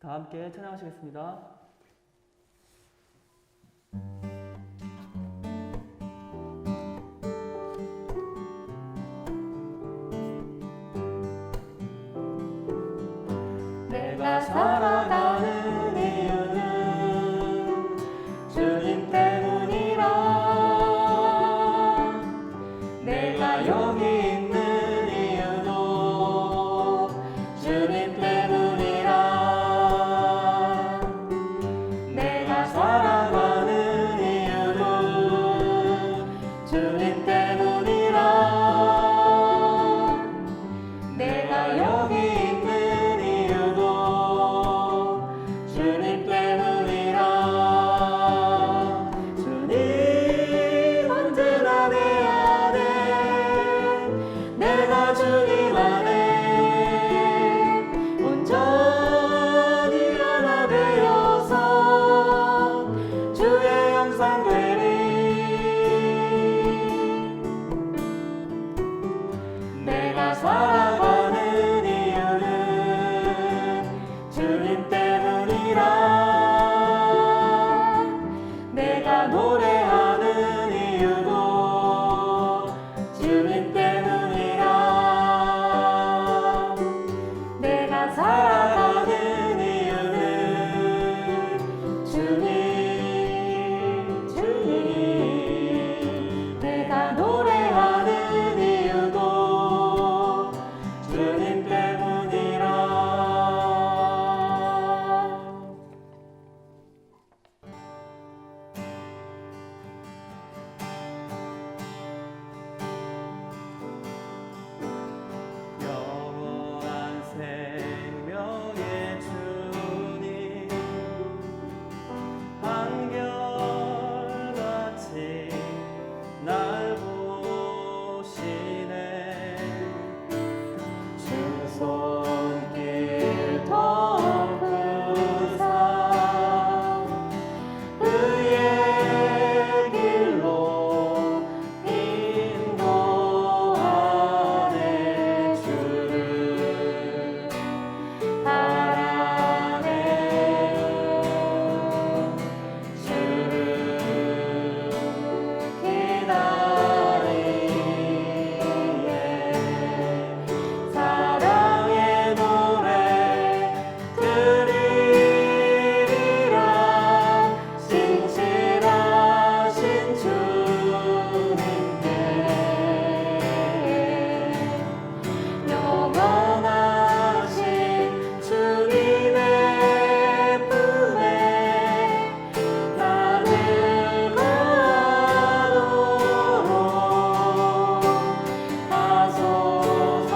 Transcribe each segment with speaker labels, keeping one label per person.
Speaker 1: 다 함께 찬양하시겠습니다. 내가 살아가는 이유는 주님 때문이라. 내가 여기 있는 이유도 주님 때문이라. 내가 살아가는 이유도 주님 때문이라. 내가 여기 있는 이유도 주님 때문이라. 주님 언제나 내 안에, 내가 주님 안에 온전히 하나 되어서 주의 형상 되리. 내가 살아가는 이유는 주님 때문이라. 내가 노래하는 이유도 주님 때문이라. 내가 살아가는 이유는 주님, 주님. 내가 노래하는 이유도 주님 때문이라. 영원한 생명의 주님, 한결같이 날 보시네. 주 손길 더 크사 그의 길로 인도하네. 주를 바라네. 주를 기다리네. 사랑의 노래 드리리라. 신실하신 주님께 영원하신 주님의 품에 나를 가도록 하소서.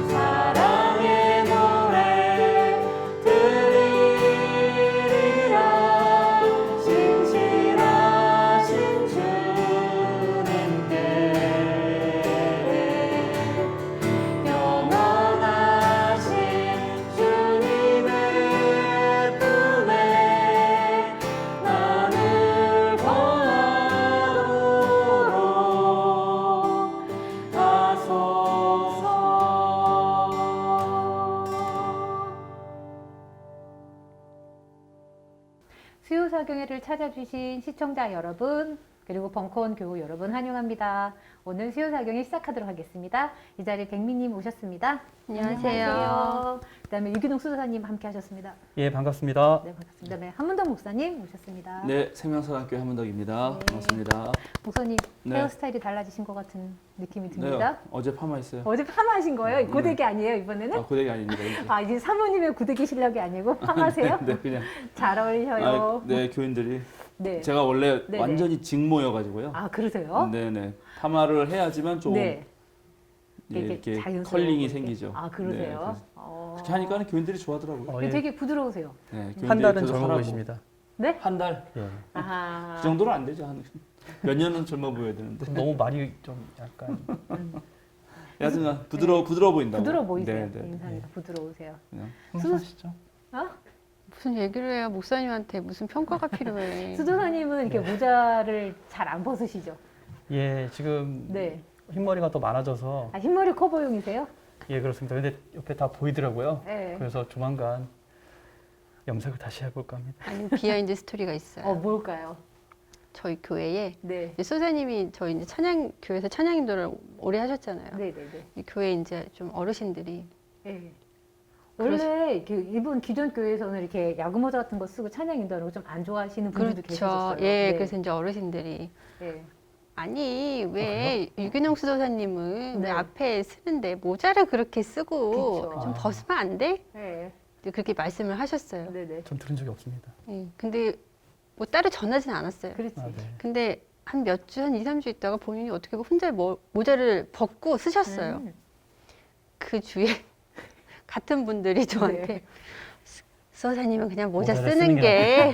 Speaker 1: 사랑의 노래 드리리라. 신실하신 주님께 영원하신 주님의 품에 나를 거하도록 하소서.
Speaker 2: 수요사경회를 찾아주신 시청자 여러분, 그리고 벙커원 교우 여러분 환영합니다. 오늘 수요사경회 시작하도록 하겠습니다. 이 자리에 백미님 오셨습니다.
Speaker 3: 안녕하세요.
Speaker 2: 그다음에 유기농 수도사님 함께 하셨습니다.
Speaker 1: 예, 반갑습니다.
Speaker 2: 네, 반갑습니다. 네, 한문덕 목사님 오셨습니다.
Speaker 4: 네, 생명사랑교회 한문덕입니다.
Speaker 2: 네.
Speaker 4: 반갑습니다.
Speaker 2: 목사님
Speaker 4: 네.
Speaker 2: 헤어스타일이 달라지신 것 같은 느낌이
Speaker 4: 네,
Speaker 2: 듭니다.
Speaker 4: 어제 파마했어요.
Speaker 2: 어제 파마하신 거예요? 고데기 아니에요 이번에는?
Speaker 4: 아, 고데기 아닙니다. 이제.
Speaker 2: 아, 이제 사모님의 고데기 실력이 아니고 파마세요?
Speaker 4: 네, 그냥.
Speaker 2: 잘 어울려요.
Speaker 4: 네, 교인들이.
Speaker 2: 네.
Speaker 4: 제가 원래
Speaker 2: 네네.
Speaker 4: 완전히 직모여가지고요.
Speaker 2: 아, 그러세요?
Speaker 4: 네네. 파마를 해야지만 좀
Speaker 2: 네.
Speaker 4: 예, 이렇게
Speaker 2: 자연스러워
Speaker 4: 컬링이
Speaker 2: 보이게.
Speaker 4: 생기죠.
Speaker 2: 아,
Speaker 4: 네,
Speaker 2: 그러세요?
Speaker 4: 그래서
Speaker 2: 어.
Speaker 4: 그렇게 하니까 교인들이 좋아하더라고요.
Speaker 1: 예.
Speaker 2: 되게 부드러우세요.
Speaker 4: 네, 교인들이
Speaker 1: 한 달은
Speaker 4: 계속
Speaker 1: 젊어
Speaker 4: 하라고.
Speaker 1: 보이십니다.
Speaker 2: 네?
Speaker 4: 한 달?
Speaker 1: 예.
Speaker 2: 아하.
Speaker 4: 그 정도는 안 되죠. 몇 년은 젊어 보여야 되는데.
Speaker 1: 너무 말이 좀 약간
Speaker 4: 여하튼 부드러워 보인다고.
Speaker 2: 부드러워 보이세요.
Speaker 4: 네, 네.
Speaker 2: 인상이 부드러우세요.
Speaker 4: 그냥.
Speaker 1: 한번 하시죠.
Speaker 2: 어?
Speaker 3: 무슨 얘기를 해요? 목사님한테 무슨 평가가 필요해.
Speaker 2: 수도사님은 이렇게 모자를 잘 안 벗으시죠?
Speaker 1: 예, 지금
Speaker 2: 네.
Speaker 1: 흰머리가 더 많아져서
Speaker 2: 아, 흰머리 커버용이세요?
Speaker 1: 예, 그렇습니다. 근데 옆에 다 보이더라고요.
Speaker 2: 네.
Speaker 1: 그래서 조만간 염색을 다시 해볼까 합니다.
Speaker 3: 아니 비하인드 스토리가 있어요.
Speaker 2: 뭘까요?
Speaker 3: 저희 교회에
Speaker 2: 네.
Speaker 3: 이제 소사님이 저희 이제 찬양 교회에서 찬양인도를 오래 하셨잖아요.
Speaker 2: 네네네.
Speaker 3: 이 교회 이제 좀 어르신들이
Speaker 2: 네. 원래 일본 기존 교회에서는 이렇게 야구 모자 같은 거 쓰고 찬양 인도하는 거 좀 안 좋아하시는 분들도
Speaker 3: 그렇죠.
Speaker 2: 계셨어요.
Speaker 3: 예,
Speaker 2: 네.
Speaker 3: 그래서 이제 어르신들이
Speaker 2: 네.
Speaker 3: 아니 왜 유균홍 수도사님은
Speaker 2: 네.
Speaker 3: 왜 앞에 쓰는데 모자를 그렇게 쓰고
Speaker 2: 그쵸.
Speaker 3: 좀 벗으면 안 돼?
Speaker 2: 네.
Speaker 3: 이제 그렇게 말씀을 하셨어요.
Speaker 2: 네네.
Speaker 1: 전 들은 적이 없습니다.
Speaker 3: 예, 근데 뭐 따로 전하진 않았어요.
Speaker 2: 그렇지.
Speaker 1: 아, 네.
Speaker 3: 근데 한 몇 주, 한 2, 3주 있다가 본인이 어떻게 혼자 모자를 벗고 쓰셨어요.
Speaker 2: 음.
Speaker 3: 그 주에 같은 분들이 저한테
Speaker 2: 네.
Speaker 3: 수호사님은 그냥 모자
Speaker 1: 모자를
Speaker 3: 쓰는
Speaker 1: 쓰는
Speaker 3: 게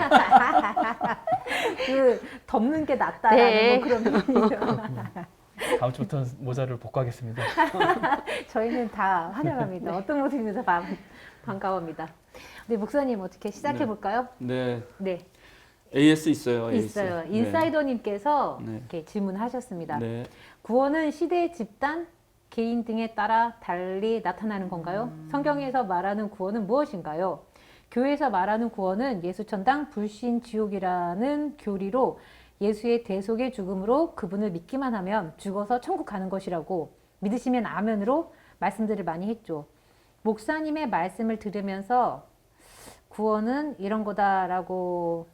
Speaker 2: 그 덮는 게 낫다라는
Speaker 3: 네.
Speaker 2: 뭐 그런 의미죠.
Speaker 1: 다음 주부터 모자를 벗고 하겠습니다.
Speaker 2: 저희는 다 환영합니다. 어떤 모습이면서 반가워합니다. 네, 목사님 어떻게 시작해 볼까요?
Speaker 4: 네.
Speaker 2: 네.
Speaker 4: AS 있어요. AS.
Speaker 2: 있어요.
Speaker 4: 네.
Speaker 2: 인사이더님께서
Speaker 4: 네.
Speaker 2: 이렇게 질문하셨습니다.
Speaker 4: 네.
Speaker 2: 구원은 시대, 집단, 개인 등에 따라 달리 나타나는 건가요? 성경에서 말하는 구원은 무엇인가요? 교회에서 말하는 구원은 예수천당 불신 지옥이라는 교리로 예수의 대속의 죽음으로 그분을 믿기만 하면 죽어서 천국 가는 것이라고 믿으시면 아멘으로 말씀들을 많이 했죠. 목사님의 말씀을 들으면서 구원은 이런 거다라고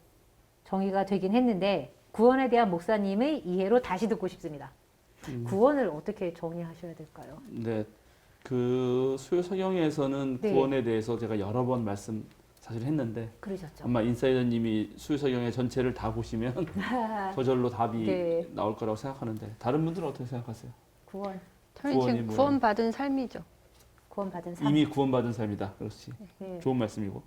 Speaker 2: 정의가 되긴 했는데 구원에 대한 목사님의 이해로 다시 듣고 싶습니다. 구원을 어떻게 정의하셔야 될까요?
Speaker 4: 네. 그 수요 성경에서는
Speaker 2: 네.
Speaker 4: 구원에 대해서 제가 여러 번 말씀 사실 했는데
Speaker 2: 그러셨죠.
Speaker 4: 아마 인사이더님이 수요 성경의 전체를 다 보시면 저절로 답이
Speaker 2: 네.
Speaker 4: 나올 거라고 생각하는데 다른 분들은 어떻게 생각하세요?
Speaker 2: 구원,
Speaker 3: 저희
Speaker 4: 구원이
Speaker 3: 지금
Speaker 4: 뭐예요?
Speaker 3: 구원받은 삶이죠.
Speaker 2: 구원받은 삶.
Speaker 4: 이미 구원받은 삶이다. 그렇지.
Speaker 2: 네.
Speaker 4: 좋은 말씀이고.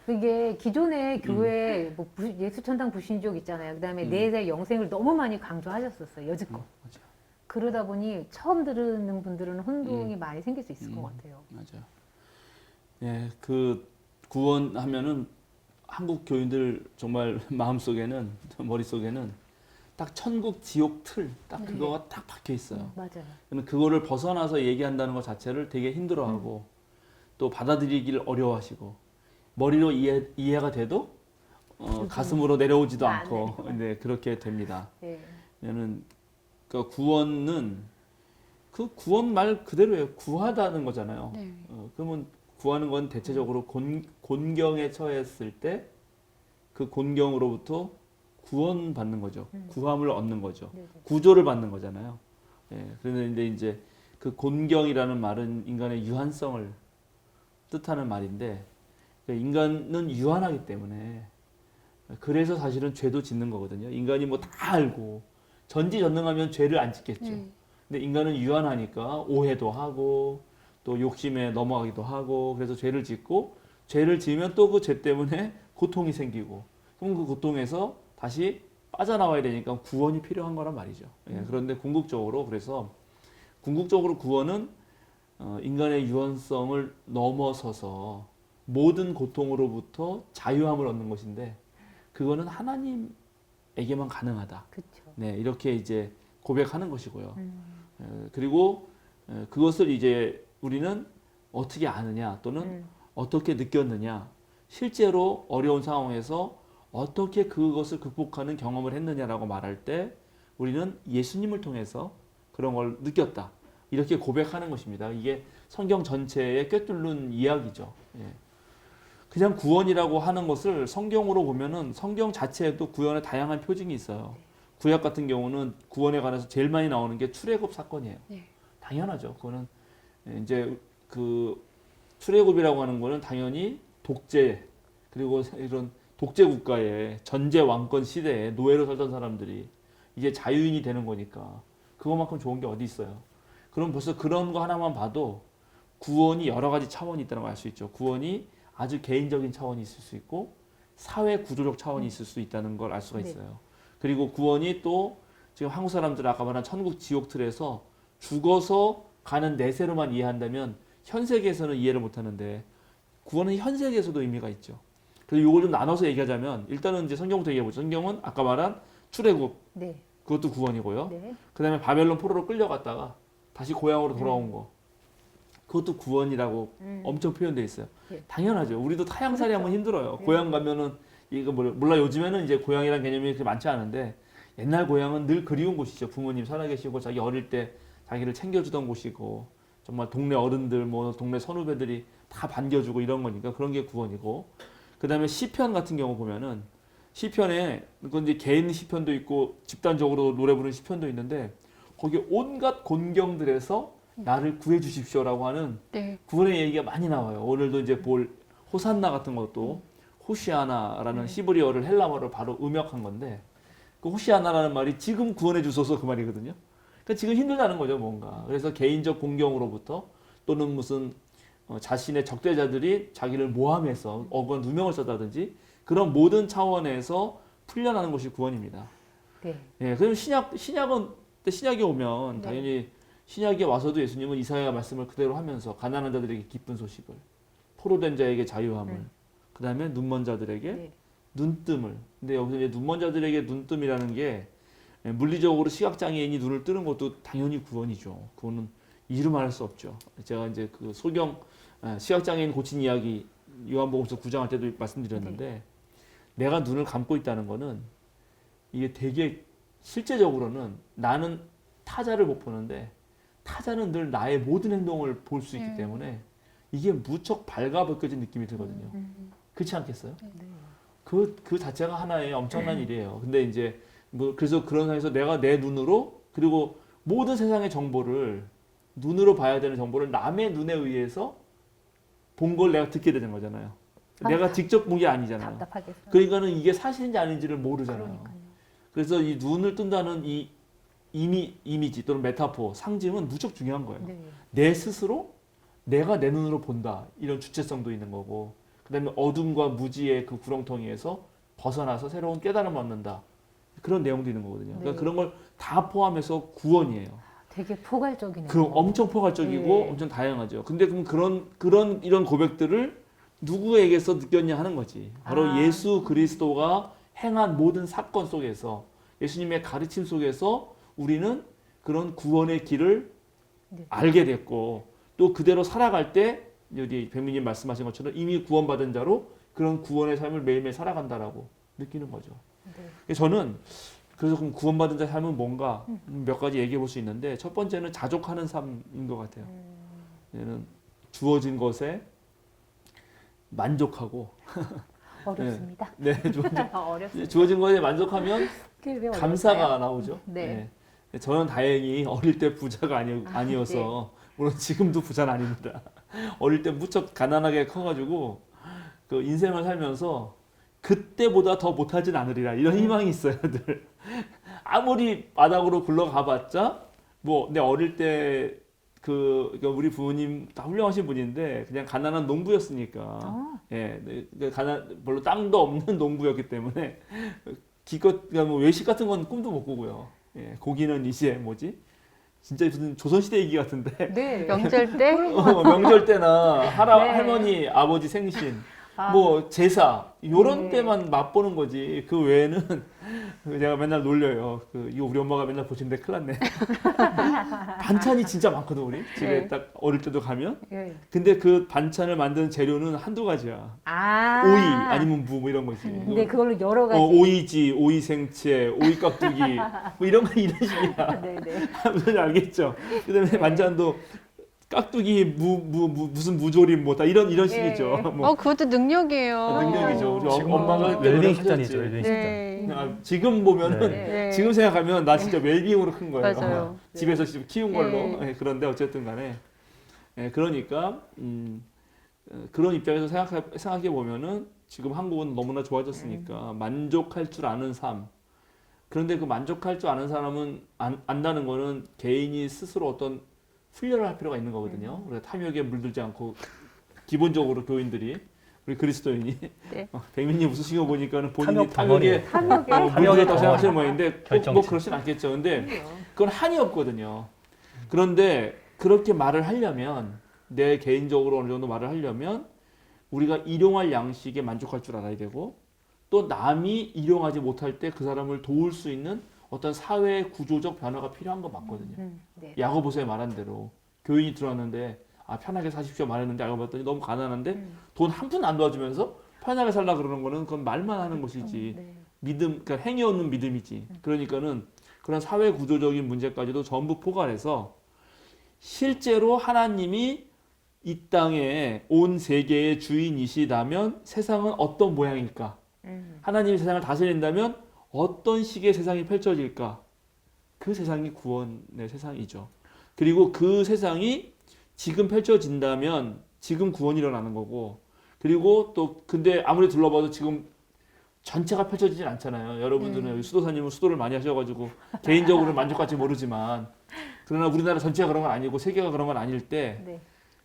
Speaker 2: 이게 기존의 교회 뭐 예수천당 불신족 있잖아요. 그다음에 내세 영생을 너무 많이 강조하셨었어요. 여지껏.
Speaker 4: 맞아.
Speaker 2: 그러다 보니 처음 들으는 분들은 혼동이 많이 생길 수 있을 것 같아요.
Speaker 4: 맞아요. 예, 그 구원하면은 한국 교인들 정말 마음속에는 머릿속에는 딱 천국 지옥 틀 딱 그거가 딱 박혀 있어요.
Speaker 2: 맞아요.
Speaker 4: 그러면 그거를 벗어나서 얘기한다는 것 자체를 되게 힘들어하고 또 받아들이기를 어려워하시고 머리로 이해가 돼도 가슴으로 내려오지도
Speaker 2: 안
Speaker 4: 않고 네, 그렇게 됩니다.
Speaker 2: 네.
Speaker 4: 왜냐면 그 구원은 그 구원 말 그대로예요. 구하다는 거잖아요.
Speaker 3: 네.
Speaker 4: 그러면 구하는 건 대체적으로 곤경에 처했을 때 그 곤경으로부터 구원받는 거죠. 구함을 얻는 거죠.
Speaker 2: 네네.
Speaker 4: 구조를 받는 거잖아요. 예, 그런데 이제 그 곤경이라는 말은 인간의 유한성을 뜻하는 말인데 인간은 유한하기 때문에 그래서 사실은 죄도 짓는 거거든요. 인간이 뭐 다 알고 전지전능하면 죄를 안 짓겠죠. 근데 인간은 유한하니까 오해도 하고 또 욕심에 넘어가기도 하고 그래서 죄를 짓고 죄를 지으면 또 그 죄 때문에 고통이 생기고 그럼 그 고통에서 다시 빠져나와야 되니까 구원이 필요한 거란 말이죠. 예, 그런데 궁극적으로 그래서 궁극적으로 구원은 인간의 유한성을 넘어서서 모든 고통으로부터 자유함을 얻는 것인데 그거는 하나님에게만 가능하다.
Speaker 2: 그렇죠.
Speaker 4: 네, 이렇게 이제 고백하는 것이고요. 그리고 그것을 이제 우리는 어떻게 아느냐 또는 어떻게 느꼈느냐 실제로 어려운 상황에서 어떻게 그것을 극복하는 경험을 했느냐라고 말할 때 우리는 예수님을 통해서 그런 걸 느꼈다. 이렇게 고백하는 것입니다. 이게 성경 전체에 꿰뚫는 이야기죠. 예. 그냥 구원이라고 하는 것을 성경으로 보면은 성경 자체에도 구원의 다양한 표징이 있어요. 구약 같은 경우는 구원에 관해서 제일 많이 나오는 게 출애굽 사건이에요.
Speaker 3: 네.
Speaker 4: 당연하죠. 그거는 이제 그 출애굽이라고 하는 거는 당연히 독재 그리고 이런 독재 국가의 전제 왕권 시대에 노예로 살던 사람들이 이제 자유인이 되는 거니까 그거만큼 좋은 게 어디 있어요. 그럼 벌써 그런 거 하나만 봐도 구원이 여러 가지 차원이 있다는 걸 알 수 있죠. 구원이 아주 개인적인 차원이 있을 수 있고 사회 구조적 차원이 있을 수 있다는 걸 알 수가 있어요. 그리고 구원이 또 지금 한국 사람들 아까 말한 천국 지옥 틀에서 죽어서 가는 내세로만 이해한다면 현 세계에서는 이해를 못하는데 구원은 현 세계에서도 의미가 있죠. 그래서 이걸 좀 나눠서 얘기하자면 일단은 이제 성경부터 얘기해보죠. 성경은 아까 말한 출애굽
Speaker 2: 네.
Speaker 4: 그것도 구원이고요.
Speaker 2: 네.
Speaker 4: 그다음에 바벨론 포로로 끌려갔다가 다시 고향으로 돌아온 거. 그것도 구원이라고 엄청 표현돼 있어요.
Speaker 2: 네.
Speaker 4: 당연하죠. 우리도 타향살이 하면 힘들어요.
Speaker 2: 네.
Speaker 4: 고향 가면은 이거 몰라 요즘에는 이제 고향이란 개념이 그렇게 많지 않은데 옛날 고향은 늘 그리운 곳이죠. 부모님 살아계시고 자기 어릴 때 자기를 챙겨주던 곳이고 정말 동네 어른들 뭐 동네 선후배들이 다 반겨주고 이런 거니까 그런 게 구원이고 그다음에 시편 같은 경우 보면은 시편에 그건 이제 개인 시편도 있고 집단적으로 노래 부르는 시편도 있는데 거기에 온갖 곤경들에서 나를 구해 주십시오라고 하는
Speaker 3: 네.
Speaker 4: 구원의 얘기가 많이 나와요. 오늘도 이제 볼 호산나 같은 것도 호시아나라는 시브리어를 헬라어를 바로 음역한 건데 그 호시아나라는 말이 지금 구원해 주소서 그 말이거든요. 그러니까 지금 힘들다는 거죠, 뭔가. 그래서 개인적 공경으로부터 또는 무슨 자신의 적대자들이 자기를 모함해서 억울한 누명을 썼다든지 그런 모든 차원에서 풀려나는 것이 구원입니다.
Speaker 2: 네.
Speaker 4: 예, 그럼 신약이 오면
Speaker 2: 네.
Speaker 4: 당연히 신약에 와서도 예수님은 이사야 말씀을 그대로 하면서 가난한 자들에게 기쁜 소식을, 포로된 자에게 자유함을, 그다음에 눈먼 자들에게
Speaker 2: 네.
Speaker 4: 눈뜸을. 근데 여기서 이제 눈먼 자들에게 눈뜸이라는 게 물리적으로 시각장애인이 눈을 뜨는 것도 당연히 구원이죠. 그거는 이루 말할 수 없죠. 제가 이제 그 소경 시각장애인 고친 이야기 요한복음서 9장 할 때도 말씀드렸는데 내가 눈을 감고 있다는 거는 이게 되게 실제적으로는 나는 타자를 못 보는데 타자는 늘 나의 모든 행동을 볼 수 있기 때문에 이게 무척 발가벗겨진 느낌이 들거든요. 그렇지 않겠어요?
Speaker 2: 네.
Speaker 4: 그 자체가 하나의 엄청난 일이에요. 근데 이제 뭐 그래서 그런 상황에서 내가 내 눈으로 그리고 모든 세상의 정보를 눈으로 봐야 되는 정보를 남의 눈에 의해서 본 걸 내가 듣게 되는 거잖아요. 내가 직접 본 게 아니잖아요.
Speaker 2: 답답하겠어요.
Speaker 4: 그러니까는 이게 사실인지 아닌지를 모르잖아요.
Speaker 2: 그러니까요.
Speaker 4: 그래서 이 눈을 뜬다는 이 이미지 또는 메타포, 상징은 무척 중요한 거예요.
Speaker 2: 네.
Speaker 4: 내 스스로 내가 내 눈으로 본다. 이런 주체성도 있는 거고 그다음에 어둠과 무지의 그 구렁텅이에서 벗어나서 새로운 깨달음을 얻는다. 그런 내용도 있는 거거든요. 그러니까
Speaker 2: 네.
Speaker 4: 그런 걸 다 포함해서 구원이에요.
Speaker 2: 되게 포괄적이네요.
Speaker 4: 그 엄청 포괄적이고
Speaker 2: 네.
Speaker 4: 엄청 다양하죠. 근데 그럼 이런 고백들을 누구에게서 느꼈냐 하는 거지. 바로 예수 그리스도가 행한 모든 사건 속에서 예수님의 가르침 속에서 우리는 그런 구원의 길을
Speaker 2: 네.
Speaker 4: 알게 됐고 또 그대로 살아갈 때 여기 백민님 말씀하신 것처럼 이미 구원받은 자로 그런 구원의 삶을 매일매일 살아간다라고 느끼는 거죠.
Speaker 2: 네.
Speaker 4: 저는 그래서 그럼 구원받은 자의 삶은 뭔가 몇 가지 얘기해 볼 수 있는데 첫 번째는 자족하는 삶인 것 같아요. 얘는 주어진 것에 만족하고
Speaker 2: 어렵습니다.
Speaker 4: 네,
Speaker 2: 어렵습니다.
Speaker 4: 주어진 것에 만족하면
Speaker 2: 그게 왜
Speaker 4: 감사가
Speaker 2: 어려울까요?
Speaker 4: 나오죠.
Speaker 2: 네.
Speaker 4: 저는 다행히 어릴 때 부자가 아니어서 물론 지금도 부자는 아닙니다. 어릴 때 무척 가난하게 커가지고 그 인생을 살면서 그때보다 더 못하진 않으리라 이런 희망이 있어요, 늘. 아무리 마당으로 굴러가봤자 뭐 내 어릴 때 그러니까 우리 부모님 다 훌륭하신 분인데 그냥 가난한 농부였으니까 별로 땅도 없는 농부였기 때문에 기껏 그러니까 뭐 외식 같은 건 꿈도 못 꾸고요. 고기는 이제 뭐지? 진짜 무슨 조선시대 얘기 같은데
Speaker 2: 네.
Speaker 3: 명절 때
Speaker 4: 명절 때나
Speaker 2: 네.
Speaker 4: 할머니 아버지 생신 뭐 제사 요런
Speaker 2: 네.
Speaker 4: 때만 맛보는 거지 그 외에는 제가 맨날 놀려요. 이거 우리 엄마가 맨날 보시는데 큰일 났네. 반찬이 진짜 많거든 우리 집에
Speaker 3: 네.
Speaker 4: 딱 어릴 때도 가면.
Speaker 2: 네.
Speaker 4: 근데 그 반찬을 만드는 재료는 한두 가지야. 오이 아니면 무 뭐 이런 거지.
Speaker 2: 근데 그걸로 여러 가지.
Speaker 4: 오이지, 오이 생채, 오이 깍두기 뭐 이런 식이야.
Speaker 2: 네네.
Speaker 4: 무슨 알겠죠? 그다음에 반찬도 깍두기 무슨 무조림 뭐 다 이런 식이죠. 뭐
Speaker 3: 그것도 능력이에요.
Speaker 4: 능력이죠. 우리
Speaker 1: 지금
Speaker 4: 엄마가
Speaker 1: 웰빙
Speaker 4: 하셨지.
Speaker 1: 식단이죠. 웰빙 식단.
Speaker 3: 네.
Speaker 4: 지금 보면은
Speaker 3: 네.
Speaker 4: 지금 생각하면 나 진짜 웰빙으로 큰 거예요.
Speaker 3: 맞아요.
Speaker 4: 집에서 직접 키운 걸로.
Speaker 3: 네.
Speaker 4: 그런데 어쨌든 간에 그러니까 그런 입장에서 생각해 보면은 지금 한국은 너무나 좋아졌으니까 만족할 줄 아는 삶. 그런데 그 만족할 줄 아는 사람은 안다는 거는 개인이 스스로 어떤 훈련을 할 필요가 있는 거거든요. 그래서 탐욕에 물들지 않고 기본적으로 교인들이 우리 그리스도인이
Speaker 3: 네.
Speaker 4: 백민님 웃으신 거 보니까는 본인이
Speaker 1: 탐욕
Speaker 4: 탐욕에
Speaker 1: 탐욕의
Speaker 4: 물들었다고 생각하시는 모양인데 뭐
Speaker 1: 결정체.
Speaker 4: 그렇진 않겠죠. 근데 그건 한이 없거든요. 그런데 그렇게 말을 하려면 내 개인적으로 어느 정도 말을 하려면 우리가 일용할 양식에 만족할 줄 알아야 되고 또 남이 일용하지 못할 때 그 사람을 도울 수 있는 어떤 사회 구조적 변화가 필요한 건 맞거든요.
Speaker 2: 네.
Speaker 4: 야고보서에 말한 대로 교인이 들어왔는데 편하게 사십시오 말했는데 알고 봤더니 너무 가난한데 돈 한 푼 안 도와주면서 편하게 살라 그러는 거는 그건 말만 하는 것이지
Speaker 2: 네.
Speaker 4: 믿음, 그러니까 행위 없는 믿음이지. 그러니까는 그런 사회 구조적인 문제까지도 전부 포괄해서 실제로 하나님이 이 땅에 온 세계의 주인이시다면 세상은 어떤 모양일까? 하나님이 세상을 다스린다면 어떤 식의 세상이 펼쳐질까? 그 세상이 구원의 세상이죠. 그리고 그 세상이 지금 펼쳐진다면 지금 구원이 일어나는 거고, 그리고 또 근데 아무리 둘러봐도 지금 전체가 펼쳐지진 않잖아요. 여러분들은 여기 수도사님은 수도를 많이 하셔가지고 개인적으로 만족할지 모르지만, 그러나 우리나라 전체가 그런 건 아니고 세계가 그런 건 아닐 때,
Speaker 2: 네.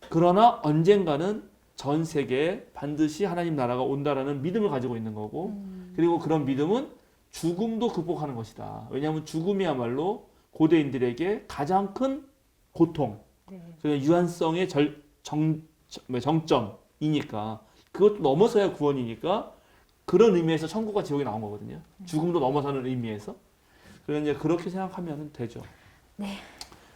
Speaker 4: 그러나 언젠가는 전 세계에 반드시 하나님 나라가 온다라는 믿음을 가지고 있는 거고, 그리고 그런 믿음은 죽음도 극복하는 것이다. 왜냐하면 죽음이야말로 고대인들에게 가장 큰 고통,
Speaker 2: 네.
Speaker 4: 유한성의 정점이니까, 그것도 넘어서야 구원이니까, 그런 의미에서 천국과 지옥이 나온 거거든요. 죽음도 넘어서는 의미에서. 그래서 이제 그렇게 생각하면 되죠.
Speaker 2: 네.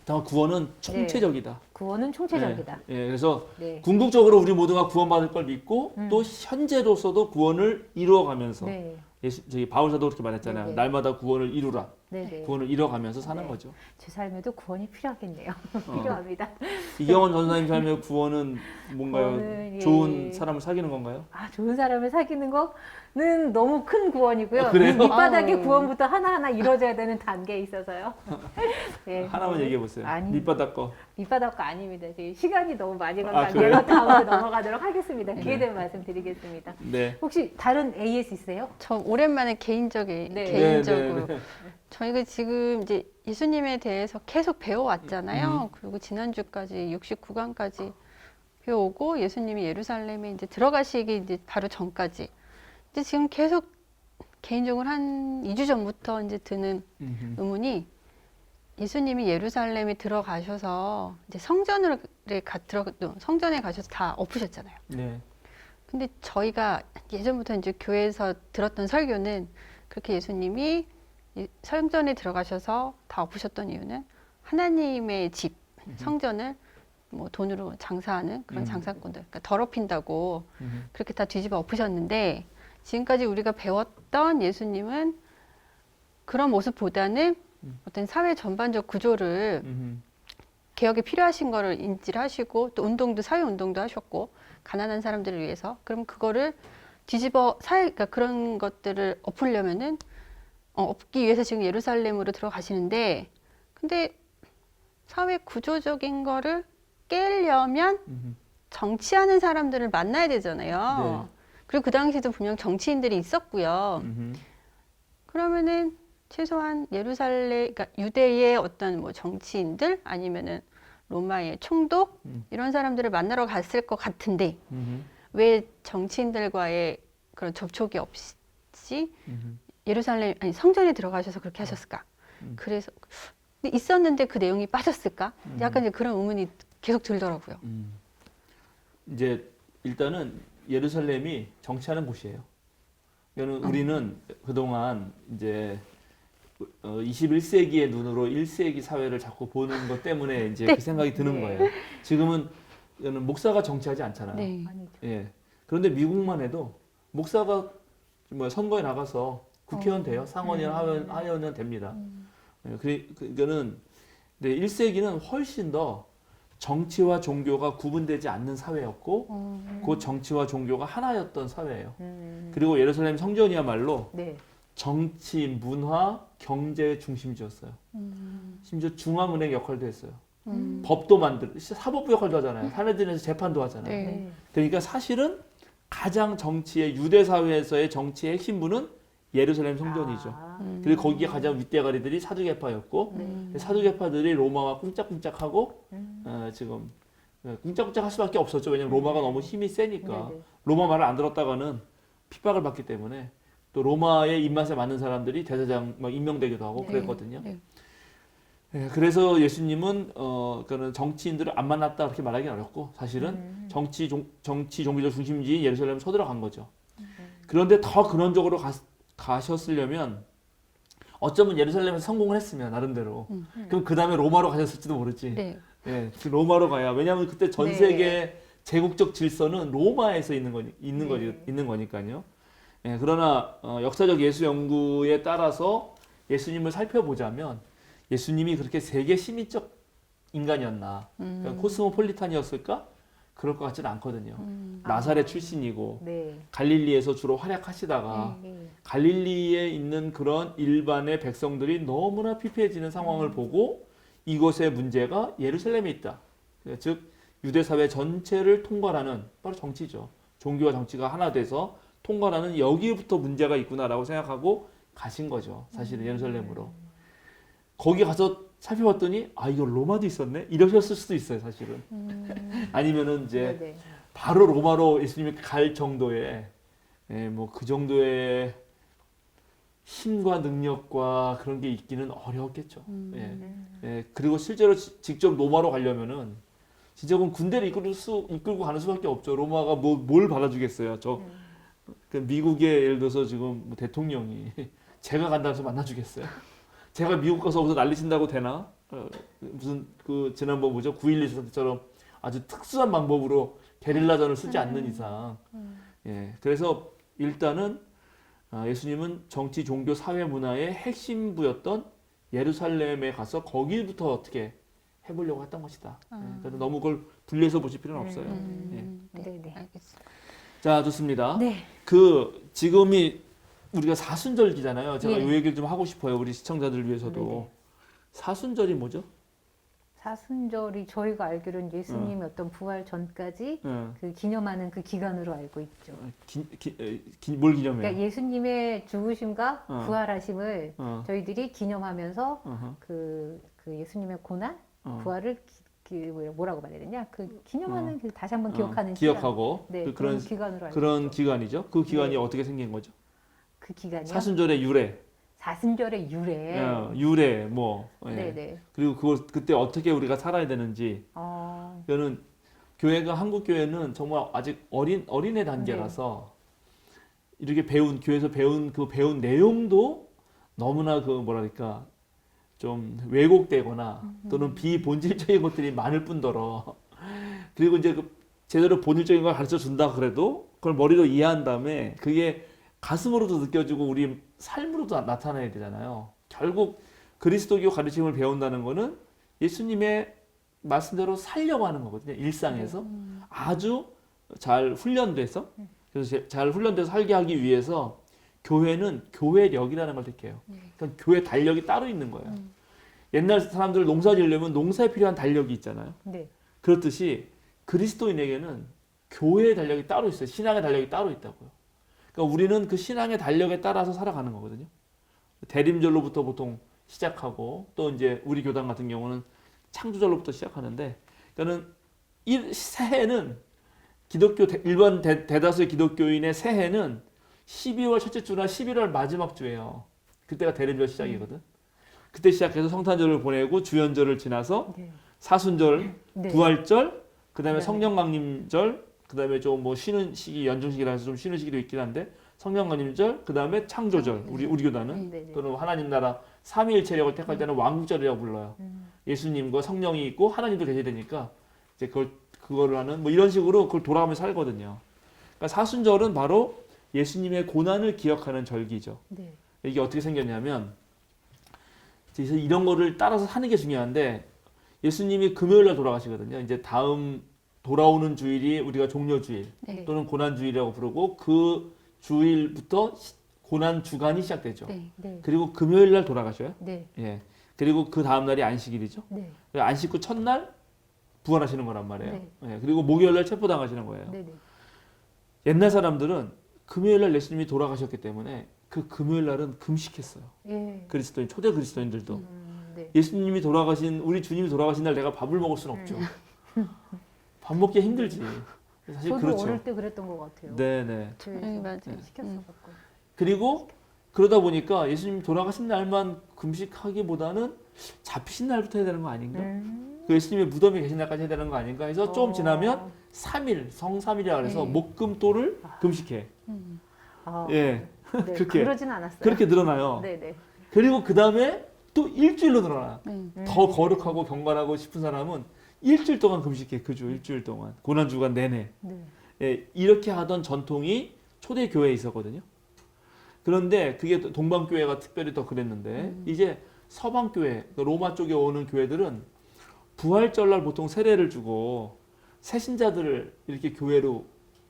Speaker 4: 다만 구원은 총체적이다.
Speaker 2: 구원은 총체적이다.
Speaker 4: 예, 그래서
Speaker 2: 네.
Speaker 4: 궁극적으로 우리 모두가 구원받을 걸 믿고 또 현재로서도 구원을 이루어가면서
Speaker 2: 네.
Speaker 4: 저기 바울사도 그렇게 말했잖아요.
Speaker 2: 네, 네.
Speaker 4: 날마다 구원을 이루라.
Speaker 2: 네. 네.
Speaker 4: 구원을 이뤄가면서 사는
Speaker 2: 네.
Speaker 4: 거죠.
Speaker 2: 제 삶에도 구원이 필요하겠네요. 필요합니다.
Speaker 4: 이경원 전사님 삶의 구원은 뭔가요?
Speaker 2: 구원은, 예.
Speaker 4: 좋은 사람을 사귀는 건가요?
Speaker 2: 좋은 사람을 사귀는 거는 너무 큰 구원이고요.
Speaker 4: 그래요?
Speaker 2: 밑바닥의
Speaker 3: 아유.
Speaker 2: 구원부터 하나하나 이루어져야 되는 단계에 있어서요. 네.
Speaker 4: 하나만 얘기해 보세요.
Speaker 2: 아니.
Speaker 4: 밑바닥 거.
Speaker 2: 밑바닥 거 아닙니다. 지금 시간이 너무 많이 간
Speaker 4: 그래요?
Speaker 2: 단계로 다음으로 넘어가도록 하겠습니다. 기회 되면 말씀드리겠습니다.
Speaker 4: 네.
Speaker 2: 혹시 다른 AS 있으세요?
Speaker 3: 저 오랜만에 개인적으로
Speaker 4: 네.
Speaker 3: 저희가 지금 이제 예수님에 대해서 계속 배워왔잖아요. 그리고 지난주까지 69강까지 배우고 예수님이 예루살렘에 이제 들어가시기 이제 바로 전까지 이제 지금 계속 개인적으로 한 2주 전부터 이제 드는 의문이, 예수님이 예루살렘에 들어가셔서 이제 성전에 가셔서 다 엎으셨잖아요.
Speaker 4: 네.
Speaker 3: 근데 저희가 예전부터 이제 교회에서 들었던 설교는, 그렇게 예수님이 성전에 들어가셔서 다 엎으셨던 이유는 하나님의 집, 성전을 뭐 돈으로 장사하는 그런 장사꾼들, 그러니까 더럽힌다고 그렇게 다 뒤집어 엎으셨는데, 지금까지 우리가 배웠던 예수님은 그런 모습보다는 어떤 사회 전반적 구조를 개혁이 필요하신 거를 인지를 하시고, 또 운동도, 사회 운동도 하셨고, 가난한 사람들을 위해서. 그럼 그거를 그러니까 그런 것들을 엎으려면은 엎기 위해서 지금 예루살렘으로 들어가시는데, 근데 사회 구조적인 거를 깨려면 정치하는 사람들을 만나야 되잖아요.
Speaker 4: 네.
Speaker 3: 그리고 그 당시에도 분명 정치인들이 있었고요. 그러면은 최소한 예루살렘, 그러니까 유대의 어떤 뭐 정치인들 아니면은 로마의 총독 이런 사람들을 만나러 갔을 것 같은데, 왜 정치인들과의 그런 접촉이 없이 예루살렘, 아니 성전에 들어가셔서 그렇게 하셨을까? 그래서 근데 있었는데 그 내용이 빠졌을까? 약간 이제 그런 의문이 계속 들더라고요.
Speaker 4: 이제 일단은 예루살렘이 정치하는 곳이에요. 우리는 그동안 이제 21세기의 눈으로 1세기 사회를 자꾸 보는 것 때문에 이제 그 생각이 드는 거예요. 지금은 목사가 정치하지 않잖아요.
Speaker 3: 네.
Speaker 2: 아니죠.
Speaker 4: 예. 그런데 미국만 해도 목사가 뭐 선거에 나가서 국회의원 돼요. 상원이나 하원이나 됩니다. 그러니까는 1세기는 훨씬 더 정치와 종교가 구분되지 않는 사회였고, 그 정치와 종교가 하나였던 사회예요. 그리고 예루살렘 성전이야말로
Speaker 2: 네.
Speaker 4: 정치, 문화, 경제의 중심지였어요. 심지어 중앙은행 역할도 했어요. 법도 사법부 역할도 하잖아요. 사내들에서 재판도 하잖아요.
Speaker 3: 네.
Speaker 2: 네.
Speaker 4: 그러니까 사실은 가장 유대 사회에서의 정치의 핵심부는 예루살렘 성전이죠. 그리고 거기에 가장 윗대가리들이 사두개파였고, 사두개파들이 로마와 꿍짝꿍짝하고 지금 꿍짝꿍짝 할 수밖에 없었죠. 왜냐면 로마가 너무 힘이 세니까.
Speaker 2: 네네.
Speaker 4: 로마 말을 안 들었다가는 픽박을 받기 때문에, 또 로마의 입맛에 맞는 사람들이 대제사장 막 임명되기도 하고
Speaker 3: 네.
Speaker 4: 그랬거든요.
Speaker 3: 네.
Speaker 4: 예, 그래서 예수님은 그런 정치인들을 안 만났다 그렇게 말하기는 어렵고, 사실은 정치 종교적 중심지인 예루살렘 서들어간 거죠. 그런데 더 근원적으로 가셨으려면 어쩌면 예루살렘에서 성공을 했으면 나름대로 그럼 그 다음에 로마로 가셨을지도 모르지.
Speaker 3: 네.
Speaker 4: 예, 로마로 가야. 왜냐하면 그때 전
Speaker 2: 네.
Speaker 4: 세계 제국적 질서는 로마에서 있는 거니까요. 예, 그러나 역사적 예수 연구에 따라서 예수님을 살펴보자면 예수님이 그렇게 세계 시민적 인간이었나, 그러니까 코스모폴리탄이었을까? 그럴 것 같지는 않거든요. 나사렛 출신이고
Speaker 2: 네.
Speaker 4: 갈릴리에서 주로 활약하시다가
Speaker 2: 네.
Speaker 4: 갈릴리에 있는 그런 일반의 백성들이 너무나 피폐해지는 상황을 보고 이것의 문제가 예루살렘에 있다. 즉 유대 사회 전체를 통괄하는 바로 정치죠. 종교와 정치가 하나 돼서 통괄하는 여기부터 문제가 있구나라고 생각하고 가신 거죠. 사실은 예루살렘으로. 거기 가서 살펴봤더니 아 이거 로마도 있었네 이러셨을 수도 있어요. 사실은. 아니면은 이제
Speaker 2: 네.
Speaker 4: 바로 로마로 예수님이 갈 정도의 뭐 그 정도의 힘과 능력과 그런 게 있기는 어려웠겠죠. 그리고 실제로 직접 로마로 가려면은 진짜 그럼 군대를 이끌고 가는 수밖에 없죠. 로마가 뭘 받아주겠어요. 그 미국의 예를 들어서 지금 뭐 대통령이 제가 간다 해서 만나주겠어요. 제가 미국 가서 거기서 난리친다고 되나? 무슨 그 지난번 뭐죠? 9.11 사태처럼 아주 특수한 방법으로 게릴라전을 쓰지 않는 이상. 예, 그래서 일단은 예수님은 정치, 종교, 사회, 문화의 핵심부였던 예루살렘에 가서 거기부터 어떻게 해보려고 했던 것이다. 예, 그래서 너무 그걸 분리해서 보실 필요는 없어요. 예.
Speaker 2: 네. 네.
Speaker 3: 알겠습니다.
Speaker 4: 자, 좋습니다.
Speaker 2: 네.
Speaker 4: 그 지금이 우리가 사순절기잖아요. 제가
Speaker 2: 예.
Speaker 4: 이 얘기를 좀 하고 싶어요. 우리 시청자들 위해서도.
Speaker 2: 네네.
Speaker 4: 사순절이 뭐죠?
Speaker 2: 사순절이 저희가 알기로는 예수님의 어떤 부활 전까지
Speaker 4: 예.
Speaker 2: 그 기념하는 그 기간으로 알고 있죠.
Speaker 4: 뭘 기념해요?
Speaker 2: 그러니까 예수님의 죽으심과
Speaker 4: 어.
Speaker 2: 부활하심을
Speaker 4: 어.
Speaker 2: 저희들이 기념하면서
Speaker 4: 어허.
Speaker 2: 그 예수님의 고난,
Speaker 4: 어.
Speaker 2: 부활을 뭐라고 말해야 되냐? 그 기념하는 그 다시 한번 기억하는
Speaker 4: 기억하고
Speaker 2: 시간. 네,
Speaker 4: 그런
Speaker 2: 기간으로 알고
Speaker 4: 그런
Speaker 2: 있죠.
Speaker 4: 기간이죠. 그 기간이
Speaker 2: 네.
Speaker 4: 어떻게 생긴 거죠?
Speaker 2: 그 기간이요?
Speaker 4: 사순절의 유래,
Speaker 2: 사순절의 유래.
Speaker 4: 유래 뭐. 예.
Speaker 2: 네네.
Speaker 4: 그리고 그걸 그때 어떻게 우리가 살아야 되는지. 이거는 교회가 한국 교회는 정말 아직 어린애 단계라서 이렇게 교회에서 배운 내용도 너무나 그 뭐랄까 좀 왜곡되거나 또는 비본질적인 것들이 많을 뿐더러 그리고 이제 그 제대로 본질적인 걸 가르쳐 준다 그래도 그걸 머리로 이해한 다음에 그게 가슴으로도 느껴지고 우리 삶으로도 나타나야 되잖아요. 결국 그리스도교 가르침을 배운다는 거는 예수님의 말씀대로 살려고 하는 거거든요. 일상에서 아주 잘 훈련돼서 그래서 잘 훈련돼서 살게 하기 위해서 교회는 교회력이라는 걸 택해요. 그러니까 교회 달력이 따로 있는 거예요. 옛날 사람들 농사 지으려면 농사에 필요한 달력이 있잖아요.
Speaker 2: 네.
Speaker 4: 그렇듯이 그리스도인에게는 교회의 달력이 따로 있어요. 신앙의 달력이 따로 있다고요. 그러니까 우리는 그 신앙의 달력에 따라서 살아가는 거거든요. 대림절로부터 보통 시작하고 또 이제 우리 교단 같은 경우는 창조절로부터 시작하는데 그러니까는 새해는 기독교 일반 대다수의 기독교인의 새해는 12월 첫째 주나 11월 마지막 주예요. 그때가 대림절 시작이거든. 그때 시작해서 성탄절을 보내고 주연절을 지나서
Speaker 2: 네.
Speaker 4: 사순절,
Speaker 2: 네.
Speaker 4: 부활절, 그다음에
Speaker 2: 네.
Speaker 4: 성령강림절, 그다음에 좀 뭐 쉬는 시기 연중시기라 해서 좀 쉬는 시기도 있긴 한데 성령강림절, 그다음에 창조절. 우리 교단은
Speaker 2: 네. 네.
Speaker 4: 또는 하나님 나라 삼위일체력을 택할 때는 왕국절이라고 불러요. 예수님과 성령이 있고 하나님도 계셔야 되니까 이제 그거를 하는 뭐 이런 식으로 그걸 돌아가면서 살거든요. 그러니까 사순절은 바로 예수님의 고난을 기억하는 절기죠.
Speaker 2: 네.
Speaker 4: 이게 어떻게 생겼냐면 그래서 이런 거를 따라서 하는 게 중요한데 예수님이 금요일 날 돌아가시거든요. 이제 다음 돌아오는 주일이 우리가 종려주일
Speaker 3: 네.
Speaker 4: 또는 고난주일이라고 부르고 그 주일부터 고난 주간이 시작되죠.
Speaker 3: 네.
Speaker 2: 네.
Speaker 4: 그리고 금요일 날 돌아가셔요.
Speaker 2: 네.
Speaker 4: 예. 그리고 그 다음 날이 안식일이죠.
Speaker 2: 네.
Speaker 4: 안식 후 첫날 부활하시는 거란 말이에요.
Speaker 2: 네.
Speaker 4: 예. 그리고 목요일 날 체포당하시는 거예요.
Speaker 2: 네. 네.
Speaker 4: 옛날 사람들은 금요일 날 예수님이 돌아가셨기 때문에 그 금요일 날은 금식했어요.
Speaker 2: 예.
Speaker 4: 그리스도인 초대 그리스도인들도
Speaker 2: 네.
Speaker 4: 예수님이 돌아가신 우리 주님이 돌아가신 날 내가 밥을 먹을 수는 없죠. 밥 먹기 힘들지. 사실
Speaker 2: 저도
Speaker 4: 그렇죠.
Speaker 2: 어릴 때 그랬던 것 같아요.
Speaker 4: 네네.
Speaker 3: 네, 맞아요.
Speaker 2: 시켰어갖고.
Speaker 4: 그리고 그러다 보니까 예수님 돌아가신 날만 금식하기보다는 잡히신 날부터 해야 되는 거 아닌가? 그 예수님의 무덤에 계신 날까지 해야 되는 거 아닌가 해서 좀 지나면 3일, 성삼일이라 그래서
Speaker 3: 네.
Speaker 4: 목금토를 금식해.
Speaker 2: 아,
Speaker 4: 예.
Speaker 2: 네.
Speaker 4: 그렇게.
Speaker 2: 그러진 않았어요.
Speaker 4: 그렇게 늘어나요.
Speaker 2: 네네.
Speaker 4: 그리고 그 다음에 또 일주일로 늘어나.
Speaker 3: 네.
Speaker 4: 더 거룩하고 경건하고 싶은 사람은 일주일 동안 금식해. 그죠? 일주일 동안. 고난주간 내내.
Speaker 2: 네.
Speaker 4: 예, 이렇게 하던 전통이 초대 교회에 있었거든요. 그런데 그게 동방교회가 특별히 더 그랬는데 이제 서방교회, 로마 쪽에 오는 교회들은 부활절날 보통 세례를 주고 새신자들을 이렇게 교회로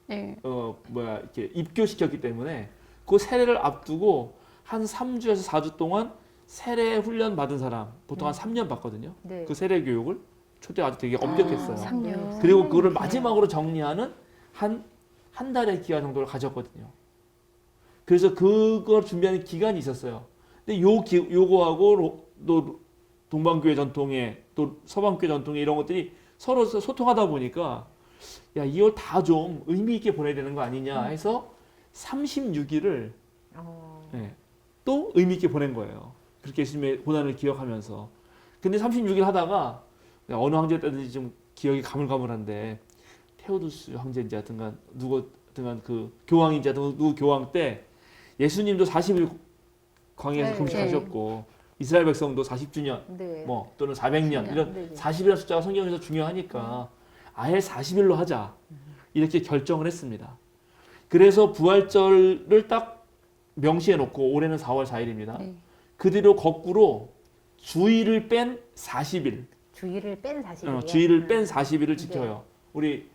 Speaker 3: 네.
Speaker 4: 이렇게 입교시켰기 때문에 그 세례를 앞두고 한 3주에서 4주 동안 세례 훈련 받은 사람 보통 한 3년 받거든요.
Speaker 2: 네.
Speaker 4: 그 세례 교육을 초대 아주 되게 엄격했어요.
Speaker 3: 3년.
Speaker 4: 그리고 그거를 마지막으로 정리하는 한 달의 기간 정도를 가졌거든요. 그래서 그걸 준비하는 기간이 있었어요. 근데 요거하고 또 동방교회 전통에 또 서방교회 전통에 이런 것들이 서로 소통하다 보니까 야, 이걸 다 좀 의미 있게 보내야 되는 거 아니냐 해서 36일을 또 의미 있게 보낸 거예요. 그렇게 예수님의 고난을 기억하면서. 근데 36일 하다가 어느 황제 때든지 좀 기억이 가물가물한데 테오도스 황제인지 하여튼간 누구든간 그 교황인지 하여튼 누구 교황 때 예수님도 40일 광야에서
Speaker 2: 네.
Speaker 4: 금식하셨고 이스라엘 백성도 40주년
Speaker 2: 네.
Speaker 4: 뭐 또는 400년 이런
Speaker 2: 네, 네.
Speaker 4: 40이라는 숫자가 성경에서 중요하니까 아예 40일로 하자 이렇게 결정을 했습니다. 그래서 부활절을 딱 명시해 놓고 올해는 4월 4일입니다.
Speaker 3: 네.
Speaker 4: 그 뒤로 거꾸로 주일을 뺀 40일,
Speaker 2: 주일을 뺀 40일이요.
Speaker 4: 주일을 뺀 40일을 지켜요. 우리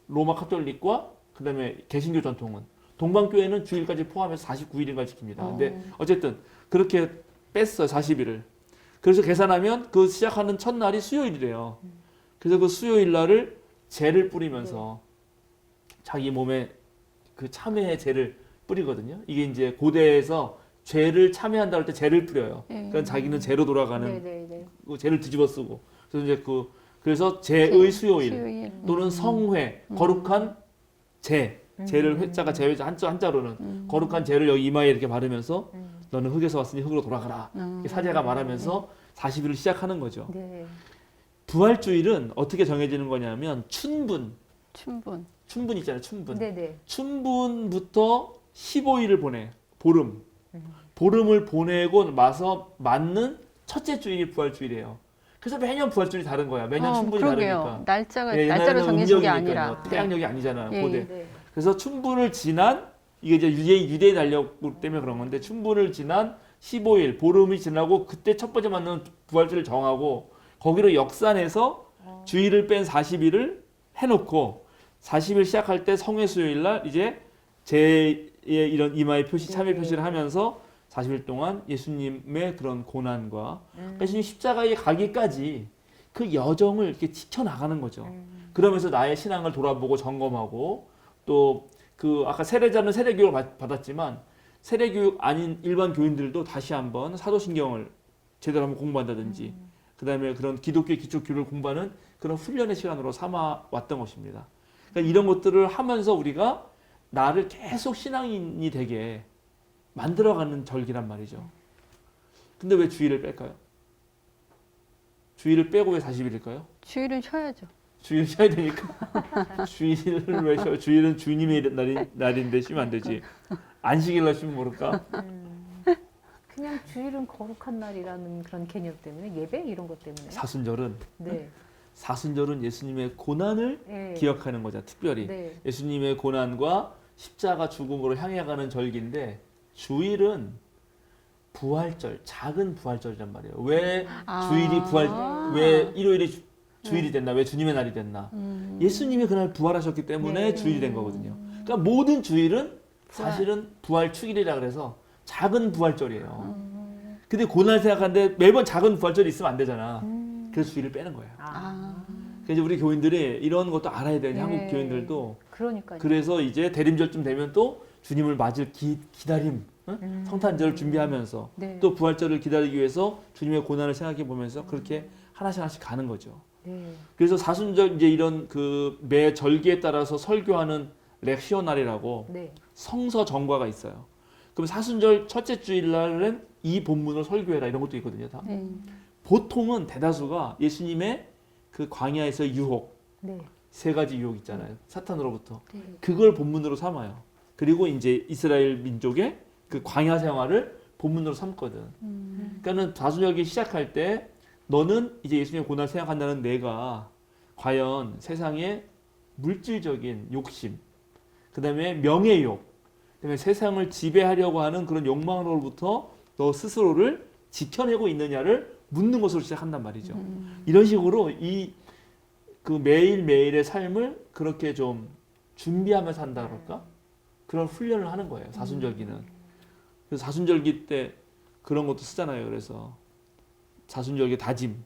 Speaker 4: 로마 카톨릭과 그다음에 개신교 전통은 동방교회는 주일까지 포함해서 49일인가 지킵니다. 근데 어쨌든 그렇게 뺐어요. 40일을. 그래서 계산하면 그 시작하는 첫날이 수요일이래요. 그래서 그 수요일 날을 재를 뿌리면서 자기 몸에 그 참회의 재를 뿌리거든요. 이게 이제 고대에서 죄를 참회한다 할 때 재를 뿌려요. 그러니까 자기는 죄로 돌아가는
Speaker 2: 네네네.
Speaker 4: 그 죄를 뒤집어 쓰고. 그래서 이제 그래서 죄의 수요일
Speaker 3: 수요일.
Speaker 4: 또는 성회, 거룩한 재, 재를 회자가 재 한자로는 거룩한 재를 여기 이마에 이렇게 바르면서 너는 흙에서 왔으니 흙으로 돌아가라. 이렇게 사제가 말하면서 40일을 시작하는 거죠.
Speaker 2: 네.
Speaker 4: 부활주일은 어떻게 정해지는 거냐면 춘분 있잖아요. 춘분.
Speaker 2: 네네.
Speaker 4: 춘분부터 15일을 보내. 보름을 보내고 나서 맞는 첫째 주일이 부활주일이에요. 그래서 매년 부활주일이 다른 거야. 매년 춘분이
Speaker 3: 그러게요.
Speaker 4: 다르니까.
Speaker 3: 날짜가
Speaker 4: 예,
Speaker 3: 날짜로
Speaker 4: 옛날에는
Speaker 3: 정해진 게
Speaker 4: 음력이니까요.
Speaker 3: 아니라.
Speaker 4: 태양력이 아니잖아요.
Speaker 3: 예,
Speaker 4: 고대.
Speaker 2: 네.
Speaker 4: 그래서 춘분을 지난 이게 이제 유대인 달력 때문에 그런 건데 춘분을 지난 15일 보름이 지나고 그때 첫 번째 맞는 부활주를 정하고 거기로 역산해서 주일을 뺀 40일을 해놓고 40일 시작할 때 성회수요일 날 이제 제의 이런 이마의 표시 참회 표시를 하면서 40일 동안 예수님의 그런 고난과 예수님 십자가에 가기까지 그 여정을 이렇게 지켜나가는 거죠. 그러면서 나의 신앙을 돌아보고 점검하고 또 그 아까 세례자는 세례 교육을 받았지만 세례 교육 아닌 일반 교인들도 다시 한번 사도신경을 제대로 한번 공부한다든지 그다음에 그런 기독교 기초 교를 공부하는 그런 훈련의 시간으로 삼아 왔던 것입니다. 그러니까 이런 것들을 하면서 우리가 나를 계속 신앙인이 되게 만들어가는 절기란 말이죠. 근데 왜 주일을 뺄까요? 주일을 빼고 왜 40일일까요?
Speaker 3: 주일은 쉬어야죠.
Speaker 4: 주일 쉬어야 되니까. 주일을 왜 쉬어? 주일은 주님의 날인데 쉬면 안 되지. 안식일 날 쉬면 모를까?
Speaker 2: 그냥 주일은 거룩한 날이라는 그런 개념 때문에 예배 이런 것 때문에.
Speaker 4: 사순절은
Speaker 2: 네.
Speaker 4: 예수님의 고난을
Speaker 2: 네.
Speaker 4: 기억하는 거죠. 특별히
Speaker 2: 네.
Speaker 4: 예수님의 고난과 십자가 죽음으로 향해 가는 절기인데 주일은 부활절, 작은 부활절이란 말이에요. 왜 주일이 왜 일요일이 주일이 됐나? 왜 주님의 날이 됐나? 예수님이 그날 부활하셨기 때문에
Speaker 2: 네.
Speaker 4: 주일이 된 거거든요. 그러니까 모든 주일은 사실은 부활 축일이라 그래서 작은 부활절이에요. 근데 고난 생각하는데 매번 작은 부활절이 있으면 안 되잖아. 그래서 주일을 빼는 거예요. 그래서 우리 교인들이 이런 것도 알아야 되는
Speaker 2: 네.
Speaker 4: 한국 교인들도
Speaker 2: 그러니까요.
Speaker 4: 그래서 이제 대림절쯤 되면 또 주님을 맞을 기다림, 성탄절을 준비하면서
Speaker 2: 네.
Speaker 4: 또 부활절을 기다리기 위해서 주님의 고난을 생각해 보면서 그렇게 하나씩 가는 거죠.
Speaker 2: 네.
Speaker 4: 그래서 사순절 이제 이런 그 매 절기에 따라서 설교하는 렉시오날이라고
Speaker 2: 네.
Speaker 4: 성서 정과가 있어요. 그럼 사순절 첫째 주일날은 이 본문을 설교해라 이런 것도 있거든요. 다. 보통은 대다수가 예수님의 그 광야에서의 유혹
Speaker 2: 네.
Speaker 4: 3가지 유혹 있잖아요. 사탄으로부터. 그걸 본문으로 삼아요. 그리고 이제 이스라엘 민족의 그 광야 생활을 본문으로 삼거든. 그러니까는 사순절기 시작할 때 너는 이제 예수님의 고난을 생각한다는 내가 과연 세상의 물질적인 욕심, 그 다음에 명예욕, 그 다음에 세상을 지배하려고 하는 그런 욕망으로부터 너 스스로를 지켜내고 있느냐를 묻는 것으로 시작한단 말이죠. 이런 식으로 그 매일매일의 삶을 그렇게 좀 준비하면서 한다 그럴까? 그런 훈련을 하는 거예요. 사순절기는. 그래서 사순절기 때 그런 것도 쓰잖아요. 그래서 사순절기 다짐.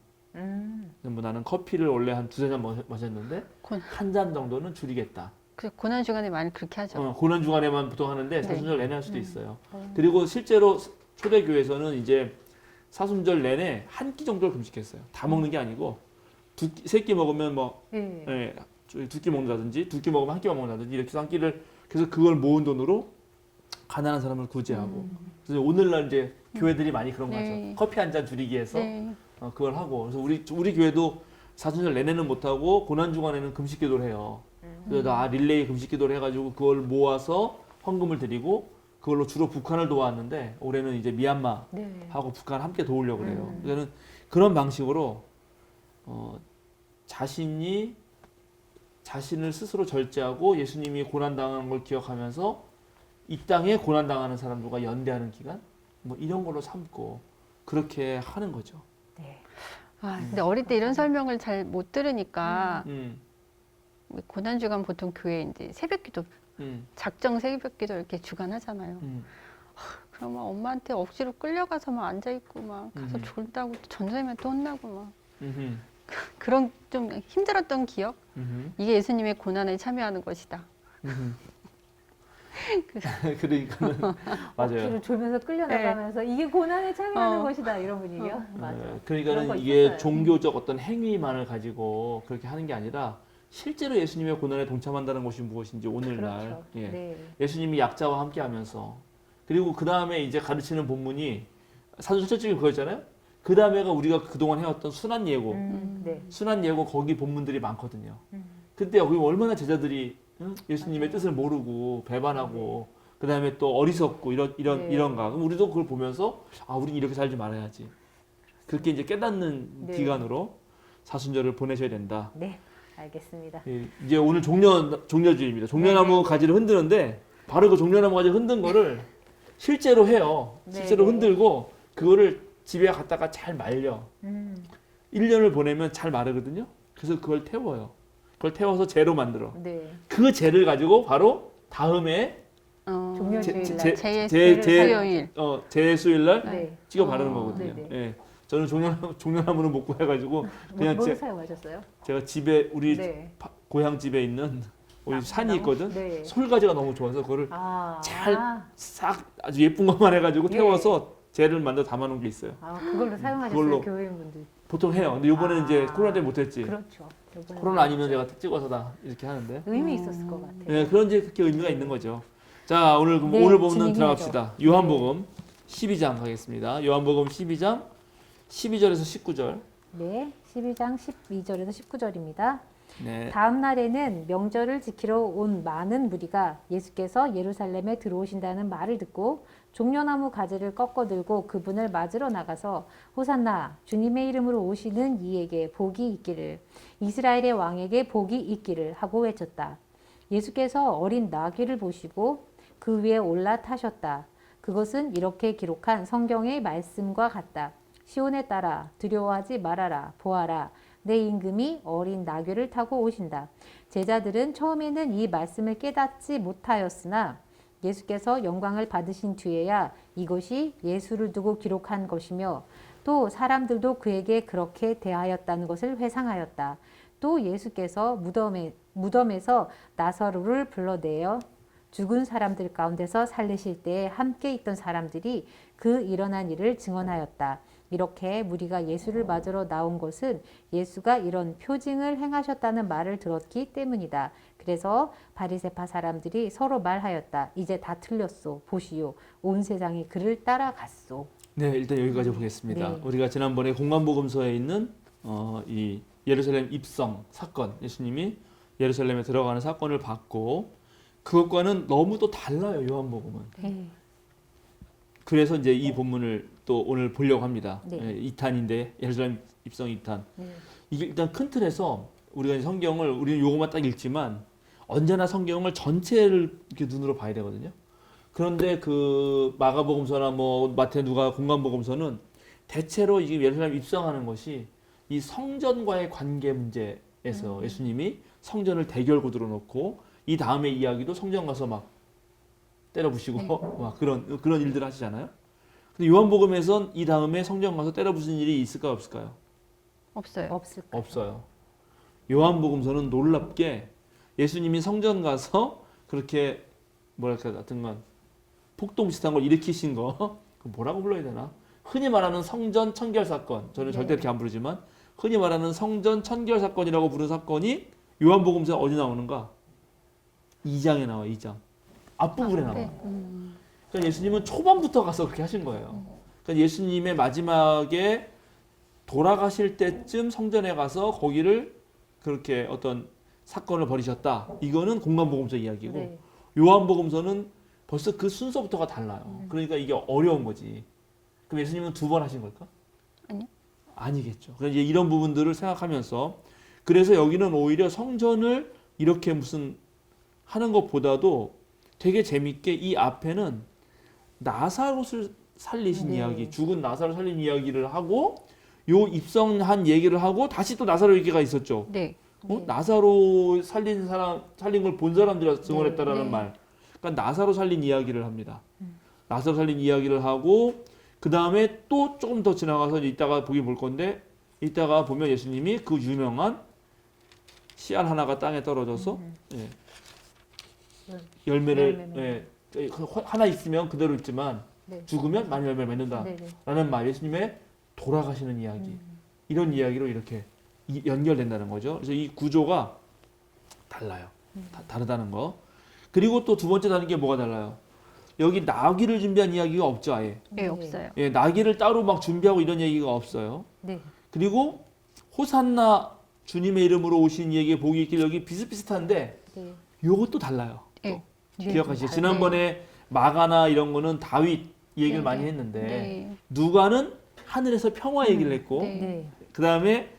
Speaker 4: 뭐 나는 커피를 원래 한 두세 잔 마셨는데 한 잔 정도는 줄이겠다.
Speaker 3: 그 고난 주간에 많이 그렇게 하죠.
Speaker 4: 고난 주간에만 보통 하는데
Speaker 3: 네.
Speaker 4: 사순절 내내 할 수도 있어요. 그리고 실제로 초대교회에서는 이제 사순절 내내 한 끼 정도를 금식했어요. 다 먹는 게 아니고 세 끼 먹으면 뭐
Speaker 2: 예.
Speaker 4: 두 끼 먹는다든지 두 끼 먹으면 한 끼만 먹는다든지 이렇게 해서 한 끼를 그래서 그걸 모은 돈으로 가난한 사람을 구제하고 그래서 오늘날 이제 교회들이 많이 그런 거
Speaker 3: 네.
Speaker 4: 하죠. 커피 한 잔 줄이기 위해서
Speaker 3: 네.
Speaker 4: 그걸 하고 그래서 우리 교회도 사순절 내내는 못 하고 고난 주간에는 금식 기도를 해요. 그래서 나 릴레이 금식 기도를 해가지고 그걸 모아서 헌금을 드리고 그걸로 주로 북한을 도왔는데 올해는 이제 미얀마
Speaker 2: 네.
Speaker 4: 하고 북한 함께 도우려고 그래요. 그러니까 그런 방식으로 자신을 스스로 절제하고 예수님이 고난당하는 걸 기억하면서 이 땅에 고난당하는 사람들과 연대하는 기간 뭐 이런 걸로 삼고 그렇게 하는 거죠.
Speaker 2: 네.
Speaker 3: 근데 어릴 때 이런 설명을 잘 못 들으니까
Speaker 4: 음,
Speaker 3: 고난 주간 보통 교회 이제 새벽기도 작정 새벽기도 이렇게 주간 하잖아요. 그러면 엄마한테 억지로 끌려가서 막 앉아 있고 막 가서 졸다고 전도사님한테 또 혼나고 막 그런 좀 힘들었던 기억. 이게 예수님의 고난에 참여하는 것이다.
Speaker 4: 그러니까는 맞아요.
Speaker 2: 억지로 졸면서 끌려나가면서 이게 고난에 참여하는 것이다 이런 분위기요. 맞아. 그런 거
Speaker 4: 그러니까는 이게
Speaker 2: 있었어요.
Speaker 4: 종교적 어떤 행위만을 가지고 그렇게 하는 게 아니라 실제로 예수님의 고난에 동참한다는 것이 무엇인지 오늘날
Speaker 2: 그렇죠.
Speaker 4: 예.
Speaker 2: 네.
Speaker 4: 예수님이 약자와 함께하면서 그리고 그 다음에 이제 가르치는 본문이 사도전 첫째 쪽에 그거였잖아요. 그 다음에가 우리가 그동안 해왔던 순환 예고,
Speaker 2: 네.
Speaker 4: 순환 예고 거기 본문들이 많거든요. 그때 여기 얼마나 제자들이 예수님의 뜻을 모르고 배반하고 그 다음에 또 어리석고 이런가. 그럼 우리도 그걸 보면서 우리는 이렇게 살지 말아야지. 그렇게 이제 깨닫는
Speaker 2: 네.
Speaker 4: 기간으로 사순절을 보내셔야 된다.
Speaker 2: 네. 알겠습니다.
Speaker 4: 예, 이제 오늘 종려주일입니다. 종려나무
Speaker 2: 네.
Speaker 4: 가지를 흔드는데 바로 그 종려나무 가지를 흔든 거를 실제로 해요.
Speaker 2: 네,
Speaker 4: 실제로
Speaker 2: 네.
Speaker 4: 흔들고 그거를 집에 갖다가 잘 말려. 1년을 보내면 잘 마르거든요. 그래서 그걸 태워요. 그걸 태워서 재로 만들어.
Speaker 2: 네.
Speaker 4: 그 재를 가지고 바로 다음에
Speaker 2: 종려주일날
Speaker 3: 수요일.
Speaker 4: 재수일날
Speaker 2: 네.
Speaker 4: 찍어 바르는 거거든요.
Speaker 2: 네네.
Speaker 4: 예. 저는 종려나무는 못 구해가지고 그냥
Speaker 2: 뭘 사용하셨어요?
Speaker 4: 제가 집에 우리
Speaker 2: 네.
Speaker 4: 고향 집에 있는 우리 산이 있거든.
Speaker 2: 네.
Speaker 4: 솔가지가 너무 좋아서 그거를 잘
Speaker 2: 아,
Speaker 4: 싹 아주 예쁜 것만 해가지고
Speaker 2: 예.
Speaker 4: 태워서 재를 만들어 담아놓은 게 있어요.
Speaker 2: 그걸로 사용하셨어요,
Speaker 4: 그걸로.
Speaker 2: 교회인분들.
Speaker 4: 보통 해요. 근데 이번에는 이제 코로나 때문에 못했지.
Speaker 2: 그렇죠. 요번에는
Speaker 4: 코로나 아니면 제가 찍어서 다 이렇게 하는데.
Speaker 2: 의미 있었을 것 같아요.
Speaker 4: 네, 그런 이제 그렇게 의미가 있는 거죠. 자, 오늘 그럼
Speaker 2: 네,
Speaker 4: 오늘 본문
Speaker 2: 진행해야죠.
Speaker 4: 들어갑시다. 요한복음 12장 가겠습니다. 요한복음 12장 12절에서 19절.
Speaker 2: 네, 12장 12절에서 19절입니다.
Speaker 4: 네.
Speaker 2: 다음 날에는 명절을 지키러 온 많은 무리가 예수께서 예루살렘에 들어오신다는 말을 듣고 종려나무 가지를 꺾어 들고 그분을 맞으러 나가서 호산나 주님의 이름으로 오시는 이에게 복이 있기를 이스라엘의 왕에게 복이 있기를 하고 외쳤다. 예수께서 어린 나귀를 보시고 그 위에 올라타셨다. 그것은 이렇게 기록한 성경의 말씀과 같다. 시온에 따라 두려워하지 말아라. 보아라. 내 임금이 어린 나귀를 타고 오신다. 제자들은 처음에는 이 말씀을 깨닫지 못하였으나 예수께서 영광을 받으신 뒤에야 이것이 예수를 두고 기록한 것이며 또 사람들도 그에게 그렇게 대하였다는 것을 회상하였다. 또 예수께서 무덤에서 나사로를 불러내어 죽은 사람들 가운데서 살리실 때에 함께 있던 사람들이 그 일어난 일을 증언하였다. 이렇게 무리가 예수를 맞으러 나온 것은 예수가 이런 표징을 행하셨다는 말을 들었기 때문이다. 그래서 바리새파 사람들이 서로 말하였다. 이제 다 틀렸소. 보시오. 온 세상이 그를 따라갔소.
Speaker 4: 네, 일단 여기까지 보겠습니다.
Speaker 2: 네.
Speaker 4: 우리가 지난번에 공관복음서에 있는 이 예루살렘 입성 사건, 예수님이 예루살렘에 들어가는 사건을 봤고 그것과는 너무 또 달라요. 요한복음은.
Speaker 2: 네.
Speaker 4: 그래서 이제 이 본문을 또 오늘 보려고 합니다.
Speaker 2: 네.
Speaker 4: 2탄인데 예루살렘 입성 2탄.
Speaker 2: 네.
Speaker 4: 이게 일단 큰 틀에서 우리가 성경을 우리는 요것만 딱 읽지만 언제나 성경을 전체를 이렇게 눈으로 봐야 되거든요. 그런데 그 마가복음서나 뭐 마태, 누가, 공관복음서는 대체로 이 예루살렘 입성하는 것이 이 성전과의 관계 문제에서 예수님이 성전을 대결구도로 놓고 이 다음의 이야기도 성전 가서 막 때려 부시고 막 그런 일들 하시잖아요. 근데 요한복음에선 이 다음에 성전 가서 때려 부수는 일이 있을까요, 없을까요?
Speaker 3: 없어요.
Speaker 2: 없을까요?
Speaker 4: 없어요. 요한복음서는 놀랍게 예수님이 성전 가서 그렇게 뭐랄까 같은 건 폭동 비슷한 걸 일으키신 거 뭐라고 불러야 되나? 흔히 말하는 성전 천결 사건. 저는
Speaker 2: 네.
Speaker 4: 절대 이렇게 안 부르지만 흔히 말하는 성전 천결 사건이라고 부르는 사건이 요한복음서 어디 나오는가? 2장에 나와. 2장. 앞부분에 나와.
Speaker 3: 네.
Speaker 4: 그러니까 예수님은 초반부터 가서 그렇게 하신 거예요. 그러니까 예수님의 마지막에 돌아가실 때쯤 성전에 가서 거기를 그렇게 어떤 사건을 벌이셨다. 이거는 공관복음서 이야기고
Speaker 2: 네.
Speaker 4: 요한복음서는 벌써 그 순서부터가 달라요. 그러니까 이게 어려운 거지. 그럼 예수님은 2번 하신 걸까?
Speaker 3: 아니요.
Speaker 4: 아니겠죠. 그래서 이제 이런 부분들을 생각하면서 그래서 여기는 오히려 성전을 이렇게 무슨 하는 것보다도 되게 재밌게 이 앞에는 나사롯을 살리신
Speaker 2: 네.
Speaker 4: 이야기, 죽은 나사롯 살린 이야기를 하고 요 입성한 얘기를 하고 다시 또 나사롯 얘기가 있었죠.
Speaker 3: 네.
Speaker 2: 네.
Speaker 4: 나사로 살린 걸 본 사람들이 증언했다라는
Speaker 3: 네.
Speaker 4: 말. 그러니까 나사로 살린 이야기를 합니다. 나사로 살린 이야기를 하고 그 다음에 또 조금 더 지나가서 이따가 보기 볼 건데 이따가 보면 예수님이 그 유명한 씨알 하나가 땅에 떨어져서 예, 열매를 예, 하나 있으면 그대로 있지만
Speaker 2: 네.
Speaker 4: 죽으면 많은 열매를 맺는다.
Speaker 2: 네. 네.
Speaker 4: 라는 말, 예수님의 돌아가시는 이야기. 이런 이야기로 이렇게 연결된다는 거죠. 그래서 이 구조가 달라요. 다르다는 거. 그리고 또 두 번째 다른 게 뭐가 달라요? 여기 나귀를 준비한 이야기가 없죠, 아예.
Speaker 3: 네, 없어요.
Speaker 4: 예, 나귀를 따로 막 준비하고 이런 얘기가 없어요.
Speaker 2: 네.
Speaker 4: 그리고 호산나 주님의 이름으로 오신 이에게 복이 있길 여기 비슷비슷한데
Speaker 2: 네.
Speaker 4: 요것도 달라요.
Speaker 3: 네.
Speaker 2: 네.
Speaker 4: 기억하시죠?
Speaker 2: 네.
Speaker 4: 지난번에 마가나 이런 거는 다윗 얘기를
Speaker 3: 네,
Speaker 4: 많이
Speaker 3: 네.
Speaker 4: 했는데
Speaker 3: 네.
Speaker 4: 누가는 하늘에서 평화 얘기를 했고
Speaker 3: 네.
Speaker 2: 네.
Speaker 4: 그 다음에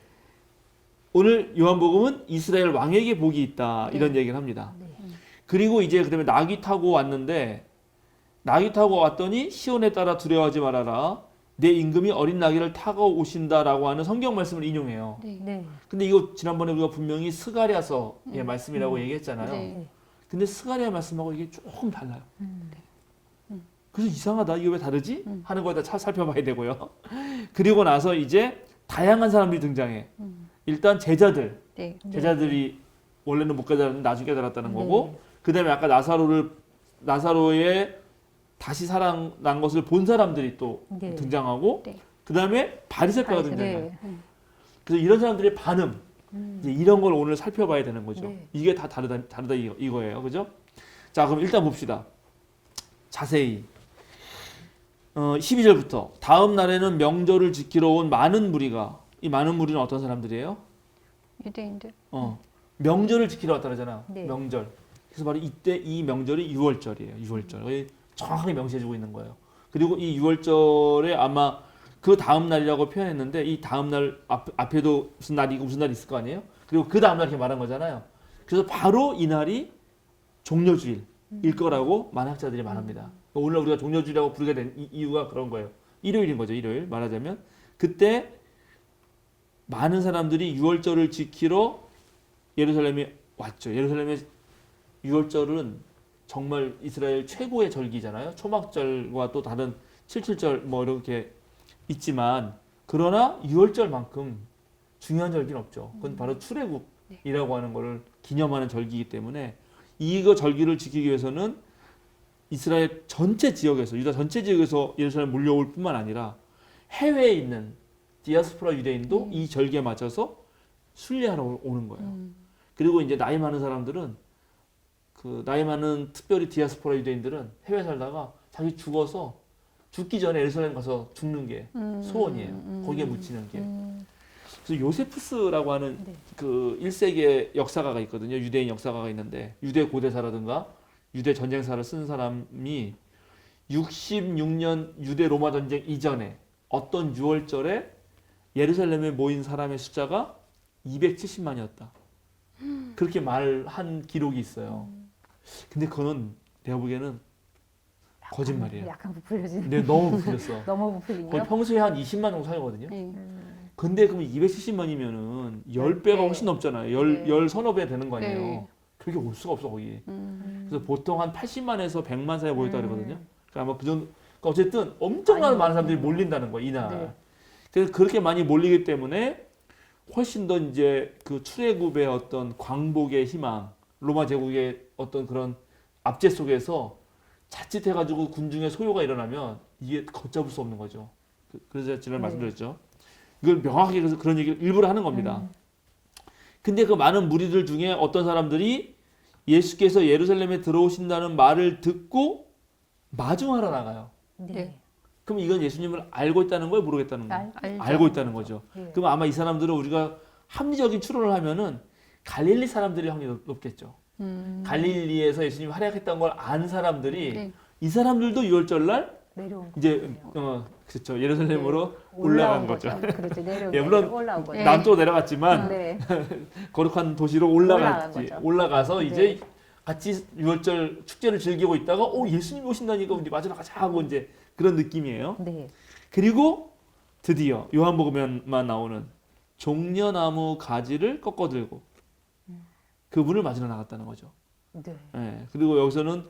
Speaker 4: 오늘 요한복음은 이스라엘 왕에게 복이 있다 이런 얘기를 합니다.
Speaker 2: 네.
Speaker 4: 그리고 이제 그다음에 나귀 타고 왔는데 나귀 타고 왔더니 시온에 따라 두려워하지 말아라. 내 임금이 어린 나귀를 타고 오신다라고 하는 성경 말씀을 인용해요.
Speaker 3: 네.
Speaker 2: 네.
Speaker 4: 근데 이거 지난번에 우리가 분명히 스가랴서의 말씀이라고 얘기했잖아요.
Speaker 3: 네.
Speaker 4: 근데 스가랴 말씀하고 이게 조금 달라요. 그래서 이상하다. 이게 왜 다르지? 하는 거에다 살펴봐야 되고요. 그리고 나서 이제 다양한 사람들이 등장해. 일단 제자들.
Speaker 3: 네.
Speaker 4: 제자들이 원래는 못 깨달았는데 나중에 깨달았다는
Speaker 2: 네.
Speaker 4: 거고 그다음에 아까 나사로의 다시 살아난 것을 본 사람들이 또
Speaker 2: 네.
Speaker 4: 등장하고
Speaker 3: 네.
Speaker 4: 그다음에 바리새파가
Speaker 3: 바리새파.
Speaker 4: 등장해요.
Speaker 2: 네.
Speaker 4: 그래서 이런 사람들의 반응 이제 이런 걸 오늘 살펴봐야 되는 거죠.
Speaker 2: 네.
Speaker 4: 이게 다 다르다 이거예요. 그죠? 자, 그럼 일단 봅시다. 자세히 12절부터 다음 날에는 명절을 지키러 온 많은 무리가 이 많은 무리는 어떤 사람들이에요?
Speaker 3: 유대인들.
Speaker 4: 명절을 지키러 왔다 그러잖아.
Speaker 2: 네.
Speaker 4: 명절. 그래서 바로 이때 이 명절이 6월절이에요. 6월절. 정확하게 명시해주고 있는 거예요. 그리고 이 6월절에 아마 그 다음 날이라고 표현했는데 이 다음 날 앞에도 무슨 날이 있고 무슨 날이 있을 거 아니에요? 그리고 그 다음 날 이렇게 말한 거잖아요. 그래서 바로 이 날이 종려주일일 거라고 만학자들이 말합니다. 오늘 우리가 종려주일이라고 부르게 된 이유가 그런 거예요. 일요일인 거죠. 일요일 말하자면 그때 많은 사람들이 6월절을 지키러 예루살렘에 왔죠. 예루살렘의 6월절은 정말 이스라엘 최고의 절기잖아요. 초막절과 또 다른 77절 뭐 이렇게 있지만 그러나 6월절만큼 중요한 절기는 없죠. 그건 바로 출애굽이라고 하는 것을 기념하는 절기이기 때문에 이거 절기를 지키기 위해서는 이스라엘 전체 지역에서 유다 전체 지역에서 예루살렘 몰려올 뿐만 아니라 해외에 있는 디아스포라 유대인도 이 절기에 맞춰서 순례하러 오는 거예요. 그리고 이제 나이 많은 사람들은 나이 많은 특별히 디아스포라 유대인들은 해외 살다가 자기 죽기 전에 예루살렘 가서 죽는 게 소원이에요. 거기에 묻히는 게. 그래서 요세푸스라고 하는
Speaker 2: 네.
Speaker 4: 그 1세기의 역사가가 있거든요. 유대인 역사가가 있는데 유대 고대사라든가 유대 전쟁사를 쓴 사람이 66년 유대 로마 전쟁 이전에 어떤 6월절에 예루살렘에 모인 사람의 숫자가 270만이었다. 그렇게 말한 기록이 있어요. 근데 그거는 내가 보기에는 거짓말이에요.
Speaker 2: 약간 부풀려진.
Speaker 4: 근데 너무 부풀렸어.
Speaker 2: 너무
Speaker 4: 거의
Speaker 2: 부풀리네요.
Speaker 4: 평소에 한 20만 정도 사용하거든요.
Speaker 3: 네.
Speaker 4: 근데 그럼 270만이면은 10배가 훨씬 넘잖아요.
Speaker 2: 네.
Speaker 4: 열 서너 배 되는 거 아니에요.
Speaker 3: 네.
Speaker 4: 그게 올 수가 없어 거기.
Speaker 3: 음.
Speaker 4: 그래서 보통 한 80만에서 100만 사이에 모였다 그러거든요.
Speaker 2: 음.
Speaker 4: 그러니까 아마 그 정도. 그러니까 어쨌든 엄청나게
Speaker 2: 많이
Speaker 4: 많은 사람들이
Speaker 2: 모이네요.
Speaker 4: 몰린다는 거야 이날.
Speaker 2: 네.
Speaker 4: 그래서 그렇게 많이 몰리기 때문에 훨씬 더 이제 그 출애굽의 어떤 광복의 희망, 로마 제국의 어떤 그런 압제 속에서 자칫해가지고 군중의 소요가 일어나면 이게 걷잡을 수 없는 거죠. 그래서 제가 지난번에
Speaker 2: 네.
Speaker 4: 말씀드렸죠. 이걸 명확하게 그래서 그런 얘기를 일부러 하는 겁니다.
Speaker 2: 음.
Speaker 4: 근데 그 많은 무리들 중에 어떤 사람들이 예수께서 예루살렘에 들어오신다는 말을 듣고 마중하러 나가요.
Speaker 2: 네.
Speaker 4: 그럼 이건 예수님을 알고 있다는 거예요, 모르겠다는 거예요?
Speaker 3: 알죠.
Speaker 4: 알고 있다는 거죠.
Speaker 2: 네.
Speaker 4: 그럼 아마 이 사람들은 우리가 합리적인 추론을 하면은 갈릴리 사람들이 확률이 높겠죠. 갈릴리에서 예수님이 활약했던 걸 안 사람들이
Speaker 3: 네.
Speaker 4: 이 사람들도 유월절날
Speaker 2: 내려온 거.
Speaker 4: 이제 그렇죠 예루살렘으로 올라간 거죠.
Speaker 2: 그렇죠. 내려온
Speaker 4: 예, 물론
Speaker 2: 올라온 거죠.
Speaker 3: 네.
Speaker 4: 남쪽으로 내려갔지만
Speaker 2: 네.
Speaker 4: 거룩한 도시로
Speaker 2: 올라간
Speaker 4: 올라갔지.
Speaker 2: 거죠.
Speaker 4: 올라가서
Speaker 2: 네.
Speaker 4: 이제 같이 유월절 축제를 즐기고 있다가 예수님이 오신다니까 우리 마저 나가자 하고 이제 그런 느낌이에요.
Speaker 2: 네.
Speaker 4: 그리고 드디어 요한복음에만 나오는 종려나무 가지를 꺾어 들고 그분을 맞으러 나갔다는 거죠.
Speaker 3: 네.
Speaker 4: 예, 그리고 여기서는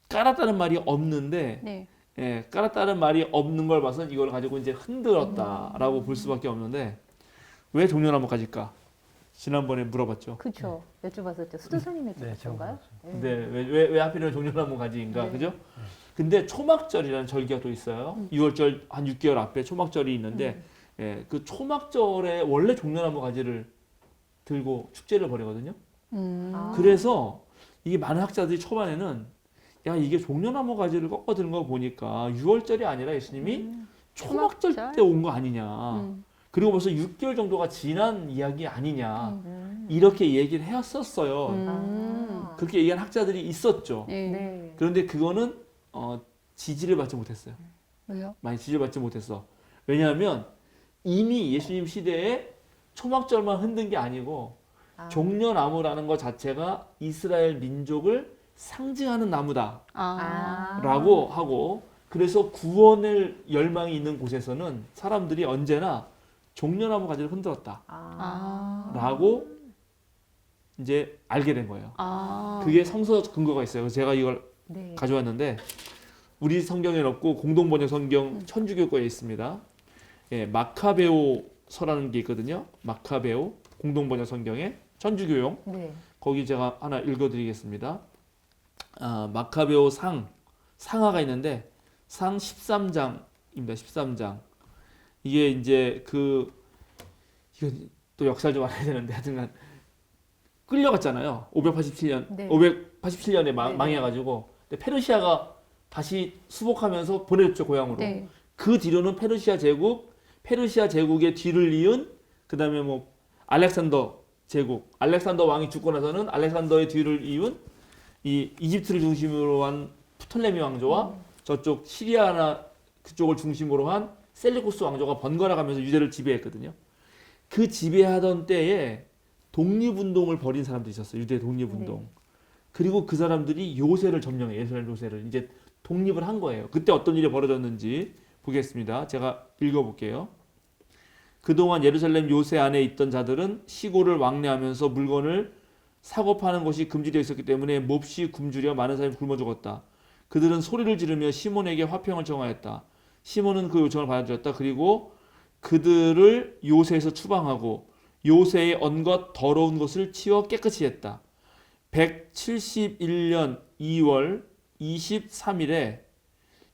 Speaker 4: 깔았다는 말이 없는데
Speaker 3: 네.
Speaker 4: 예, 깔았다는 말이 없는 걸 봐서 이걸 가지고 이제 흔들었다라고 볼 수밖에 없는데 왜 종려나무 가지일까? 지난번에 물어봤죠.
Speaker 2: 그렇죠. 여쭤봤었죠. 수도사님이
Speaker 1: 네, 제가
Speaker 2: 여쭤봤던가요?
Speaker 4: 근데 왜 하필이면 종려나무 가지인가,
Speaker 2: 네.
Speaker 4: 그죠? 근데 초막절이라는 절기가 또 있어요. 6월절 한 6개월 앞에 초막절이 있는데 예, 그 초막절에 원래 종려나무 가지를 들고 축제를 벌이거든요.
Speaker 2: 아.
Speaker 4: 그래서 이게 많은 학자들이 초반에는 야 이게 종려나무 가지를 꺾어 드는 거 보니까 6월절이 아니라 예수님이 초막절
Speaker 3: 초막절?
Speaker 4: 때 온 거 아니냐.
Speaker 3: 음.
Speaker 4: 그리고 벌써 6개월 정도가 지난 이야기 아니냐.
Speaker 2: 음.
Speaker 4: 이렇게 얘기를 했었어요.
Speaker 2: 아.
Speaker 4: 그렇게 얘기한 학자들이 있었죠.
Speaker 3: 네.
Speaker 2: 네.
Speaker 4: 그런데 그거는 지지를 받지 못했어요.
Speaker 3: 왜요?
Speaker 4: 많이 지지를 받지 못했어. 왜냐하면 이미 예수님 시대에 초막절만 흔든 게 아니고
Speaker 2: 아.
Speaker 4: 종려나무라는 것 자체가 이스라엘 민족을 상징하는 나무다라고
Speaker 3: 아.
Speaker 4: 하고 그래서 구원을 열망이 있는 곳에서는 사람들이 언제나 종려나무 가지를 흔들었다라고
Speaker 3: 아.
Speaker 4: 이제 알게 된 거예요.
Speaker 3: 아.
Speaker 4: 그게 성서 근거가 있어요. 그래서 제가 이걸
Speaker 2: 네.
Speaker 4: 가져왔는데 우리 성경에는 없고 공동번역 성경 천주교과에 있습니다. 예, 마카베오서라는 게 있거든요. 마카베오 공동번역 성경에 천주교용
Speaker 2: 네.
Speaker 4: 거기 제가 하나 읽어드리겠습니다. 마카베오 상하가 있는데 상 13장입니다. 13장 이게 이제 이거 또 역사를 좀 알아야 되는데 하여튼간 끌려갔잖아요. 587년
Speaker 2: 네.
Speaker 4: 587년에
Speaker 2: 네.
Speaker 4: 망해가지고 근데 페르시아가 다시 수복하면서 보내줬죠 고향으로.
Speaker 3: 네.
Speaker 4: 그 뒤로는 페르시아 제국의 뒤를 이은 그 다음에 뭐 알렉산더 알렉산더 왕이 죽고 나서는 알렉산더의 뒤를 이은 이 이집트를 중심으로 한 프톨레미 왕조와 저쪽 시리아나 그쪽을 중심으로 한 셀리쿠스 왕조가 번갈아 가면서 유대를 지배했거든요. 그 지배하던 때에 독립운동을 벌인 사람들이 있었어요. 유대 독립운동.
Speaker 2: 네.
Speaker 4: 그리고 그 사람들이 요새를 점령해 예루살렘 요새를 이제 독립을 한 거예요. 그때 어떤 일이 벌어졌는지 보겠습니다. 제가 읽어볼게요. 그동안 예루살렘 요새 안에 있던 자들은 시골을 왕래하면서 물건을 사고 파는 것이 금지되어 있었기 때문에 몹시 굶주려 많은 사람이 굶어 죽었다. 그들은 소리를 지르며 시몬에게 화평을 청하였다. 시몬은 그 요청을 받아들였다. 그리고 그들을 요새에서 추방하고 요새의 언것 더러운 것을 치워 깨끗이 했다. 171년 2월 23일에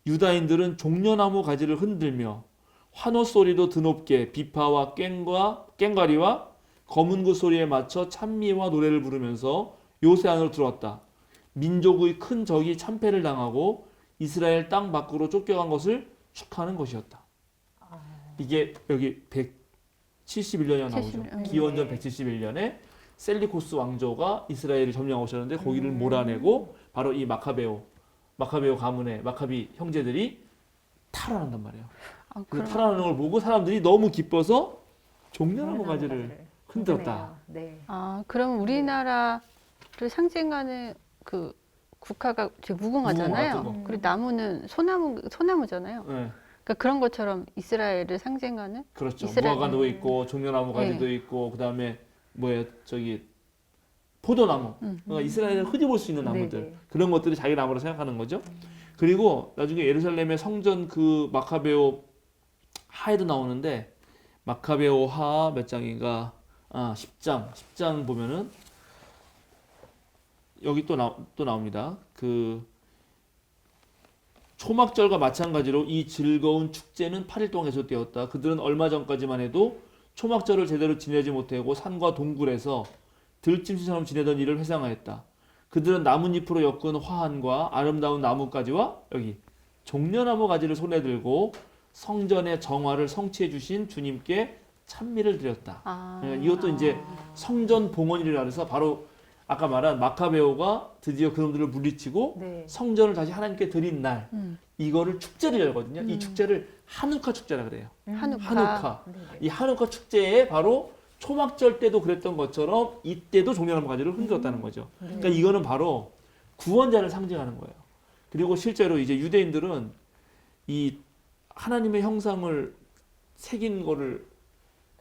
Speaker 4: 유다인들은 종려나무 가지를 흔들며 환호 소리도 드높게 비파와 꽹과리와 검은구 소리에 맞춰 찬미와 노래를 부르면서 요새 안으로 들어왔다. 민족의 큰 적이 참패를 당하고 이스라엘 땅 밖으로 쫓겨간 것을 축하하는 것이었다. 이게 여기 171년에 나오죠.
Speaker 3: 71,
Speaker 4: 기원전 171년에 셀리코스 왕조가 이스라엘을 점령하셨는데 거기를 몰아내고 바로 이 마카베오 마카베오 가문의 마카비 형제들이 탈환한단 말이에요.
Speaker 3: 아,
Speaker 4: 그
Speaker 3: 그럼
Speaker 4: 탈환하는 걸 보고 사람들이 너무 기뻐서 종려나무 가지를 흔들었다.
Speaker 2: 네.
Speaker 3: 그럼 우리나라를 상징하는 그 국화가 무궁화잖아요.
Speaker 4: 무궁화, 뜨거.
Speaker 3: 그리고 나무는 소나무잖아요.
Speaker 4: 네,
Speaker 3: 그러니까 그런 것처럼 이스라엘을 상징하는
Speaker 4: 그렇죠.
Speaker 3: 이스라엘-
Speaker 4: 무화과도 있고 종려나무 가지도 있고 그다음에 뭐예요? 저기 포도나무. 그러니까 이스라엘을 흔히 볼 수 있는 나무들.
Speaker 2: 네네.
Speaker 4: 그런 것들이 자기 나무로 생각하는 거죠. 그리고 나중에 예루살렘의 성전 그 마카베오 하에도 나오는데 마카베오 하 몇 장인가? 10장 보면은 여기 또 나옵니다. 그 초막절과 마찬가지로 이 즐거운 축제는 8일 동안 계속되었다. 그들은 얼마 전까지만 해도 초막절을 제대로 지내지 못하고 산과 동굴에서 들짐승처럼 지내던 일을 회상하였다. 그들은 나뭇잎으로 엮은 화환과 아름다운 나뭇가지와 여기 종려나무 가지를 손에 들고 성전의 정화를 성취해 주신 주님께 찬미를 드렸다. 이것도 이제 성전 봉헌일이라 해서 바로 아까 말한 마카베오가 드디어 그놈들을 물리치고
Speaker 2: 네.
Speaker 4: 성전을 다시 하나님께 드린 날 이거를 축제를 열거든요. 이 축제를 하누카 축제라 그래요. 하누카.
Speaker 2: 네네.
Speaker 4: 이 하누카 축제에 바로 초막절 때도 그랬던 것처럼 이때도 종려나무 가지를 흔들었다는 거죠. 그러니까 이거는 바로 구원자를 상징하는 거예요. 그리고 실제로 이제 유대인들은 이 하나님의 형상을 새긴 거를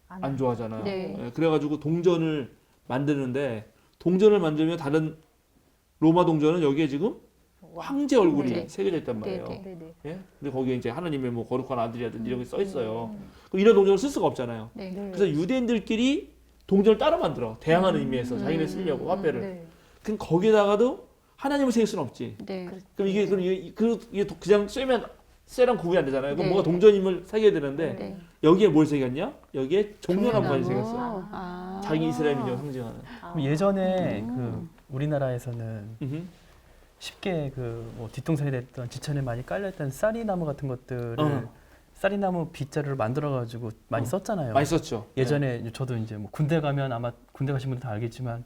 Speaker 4: 안 좋아하잖아요.
Speaker 3: 네.
Speaker 4: 예, 그래가지고 동전을 만드는데 동전을 만들면 다른 로마 동전은 여기에 지금 황제 얼굴이
Speaker 3: 네.
Speaker 4: 새겨져 있단 말이에요.
Speaker 3: 네,
Speaker 2: 네네.
Speaker 4: 예? 근데 거기에 이제 하나님의 뭐 거룩한 아들이라든지 이런 게 써 있어요. 그럼 이런 동전을 쓸 수가 없잖아요.
Speaker 3: 네.
Speaker 2: 네.
Speaker 4: 그래서 유대인들끼리 동전을 따로 만들어. 대항하는 의미에서 자기네 쓰려고 화폐를.
Speaker 2: 네.
Speaker 4: 그럼 거기다가도 하나님을 새길 수는 없지.
Speaker 3: 네.
Speaker 4: 그럼 이게 그냥 쇠랑 구분이 안 되잖아요. 그럼
Speaker 3: 네.
Speaker 4: 뭐가 동전임을 새겨야 되는데
Speaker 3: 네.
Speaker 4: 여기에 뭘 새겼냐? 여기에 종려나무까지 새겼어.
Speaker 3: 아.
Speaker 4: 자기 이스라엘 민족을 상징하는.
Speaker 1: 그럼 예전에 그 우리나라에서는
Speaker 4: 음흠.
Speaker 1: 쉽게 그뭐 뒤통수에 됐던 지천에 많이 깔려있던 쌀이나무 같은 것들을 쌀이나무 빗자루를 만들어 가지고 많이 썼잖아요.
Speaker 4: 많이 썼죠.
Speaker 1: 예전에 저도 이제 뭐 군대 가면 아마 군대 가신 분들 다 알겠지만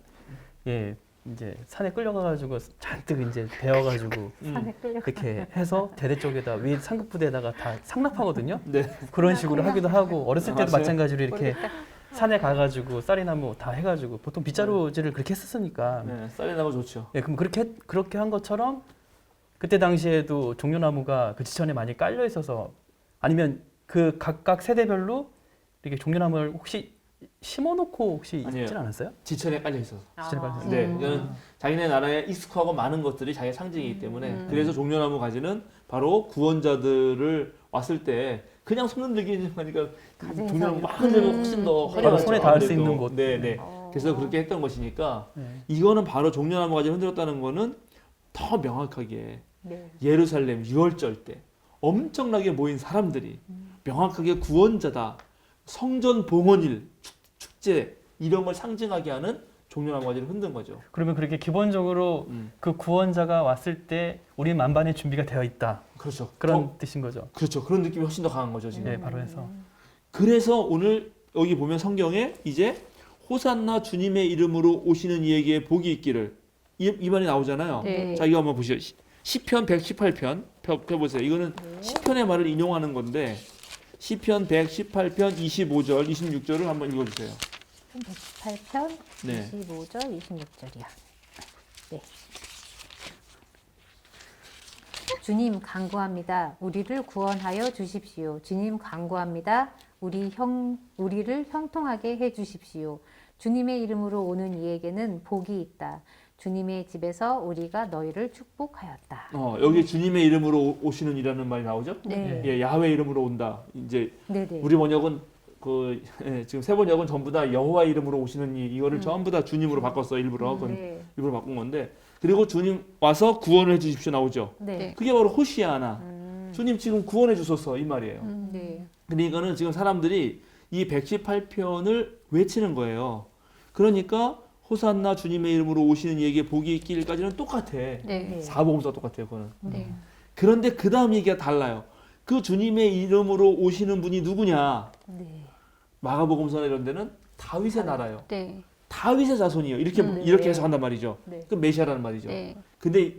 Speaker 1: 예 이제 산에 끌려가 가지고 잔뜩 이제 베어 가지고
Speaker 2: 산에 끌려.
Speaker 1: 이렇게 해서 대대 쪽에다 위 상급 부대에다가 다 상납하거든요.
Speaker 4: 네.
Speaker 1: 그런 식으로 하기도 하고 어렸을 때도
Speaker 4: 맞아요.
Speaker 1: 마찬가지로 이렇게 산에 가가지고 쌀이나무 다 해가지고 보통 빗자루질을 그렇게 했었으니까
Speaker 4: 네, 쌀이나무 좋죠.
Speaker 1: 예, 그럼 그렇게 한 것처럼 그때 당시에도 종려나무가 그 지천에 많이 깔려 있어서 아니면 그 각각 세대별로 이렇게 종려나무를 혹시 심어놓고 혹시
Speaker 4: 아니에요.
Speaker 1: 있진 않았어요?
Speaker 4: 지천에 깔려 있어서.
Speaker 1: 지천에 깔려 있어서.
Speaker 4: 네, 이거는 자기네 나라에 익숙하고 많은 것들이 자기 상징이기 때문에 그래서 종려나무 가지는 바로 구원자들을 왔을 때 그냥 손 흔들기 하니까
Speaker 2: 가진
Speaker 4: 종려나무 막
Speaker 2: 사이로.
Speaker 4: 흔들면 훨씬 더
Speaker 2: 네.
Speaker 4: 화려하죠.
Speaker 1: 손에 닿을 수
Speaker 4: 아무래도.
Speaker 1: 있는 곳.
Speaker 4: 네, 네.
Speaker 2: 어.
Speaker 4: 그래서 그렇게 했던 것이니까
Speaker 1: 네.
Speaker 4: 이거는 바로 종려나무 가지를 흔들었다는 거는 더 명확하게
Speaker 2: 네.
Speaker 4: 예루살렘 유월절 때 엄청나게 모인 사람들이 명확하게 구원자다. 성전 봉헌일 축제 이런 걸 상징하게 하는 종려나무 가지를 흔든 거죠.
Speaker 1: 그러면 그렇게 기본적으로 그 구원자가 왔을 때 우리 만반의 준비가 되어 있다.
Speaker 4: 그렇죠.
Speaker 1: 그런 뜻인 거죠.
Speaker 4: 그렇죠. 그런 느낌이 훨씬 더 강한 거죠, 지금.
Speaker 1: 네, 바로 해서.
Speaker 4: 그래서 오늘 여기 보면 성경에 이제 호산나 주님의 이름으로 오시는 이에게 복이 있기를 이 말이 나오잖아요.
Speaker 3: 네.
Speaker 4: 자, 이거 한번 보시죠. 시편 118편 펴보세요. 이거는 시편의 말을 인용하는 건데 시편 118편 25절, 26절을 한번 읽어주세요.
Speaker 2: 118편
Speaker 4: 네.
Speaker 2: 25절 26절이야. 네. 주님 간구합니다. 우리를 구원하여 주십시오. 주님 간구합니다. 우리를 형통하게 해 주십시오. 주님의 이름으로 오는 이에게는 복이 있다. 주님의 집에서 우리가 너희를 축복하였다.
Speaker 4: 여기 주님의 이름으로 오시는 이라는 말이 나오죠?
Speaker 2: 네.
Speaker 4: 예, 야훼 이름으로 온다. 이제
Speaker 2: 네네.
Speaker 4: 우리 번역은 지금 세 번역은 전부 다 여호와 이름으로 오시는 이거를 전부 다 주님으로 바꿨어. 일부러
Speaker 2: 네.
Speaker 4: 일부러 바꾼 건데 그리고 주님 와서 구원을 해주십시오 나오죠.
Speaker 2: 네.
Speaker 3: 네.
Speaker 4: 그게 바로 호시아나. 주님 지금 구원해 주소서 이 말이에요.
Speaker 2: 네.
Speaker 4: 근데 이거는 지금 사람들이 이 118편을 외치는 거예요. 그러니까 호산나 주님의 이름으로 오시는 이에게 복이 있기까지는 똑같아.
Speaker 3: 네.
Speaker 4: 사복음서 똑같아요. 그거는.
Speaker 3: 네.
Speaker 4: 그런데 그 다음 얘기가 달라요. 그 주님의 이름으로 오시는 분이 누구냐?
Speaker 2: 네.
Speaker 4: 마가복음서나 이런 데는 다윗의 나라요.
Speaker 3: 네.
Speaker 4: 다윗의 자손이요. 이렇게 해석한단 말이죠.
Speaker 2: 네.
Speaker 4: 그 메시아라는 말이죠.
Speaker 3: 네.
Speaker 4: 근데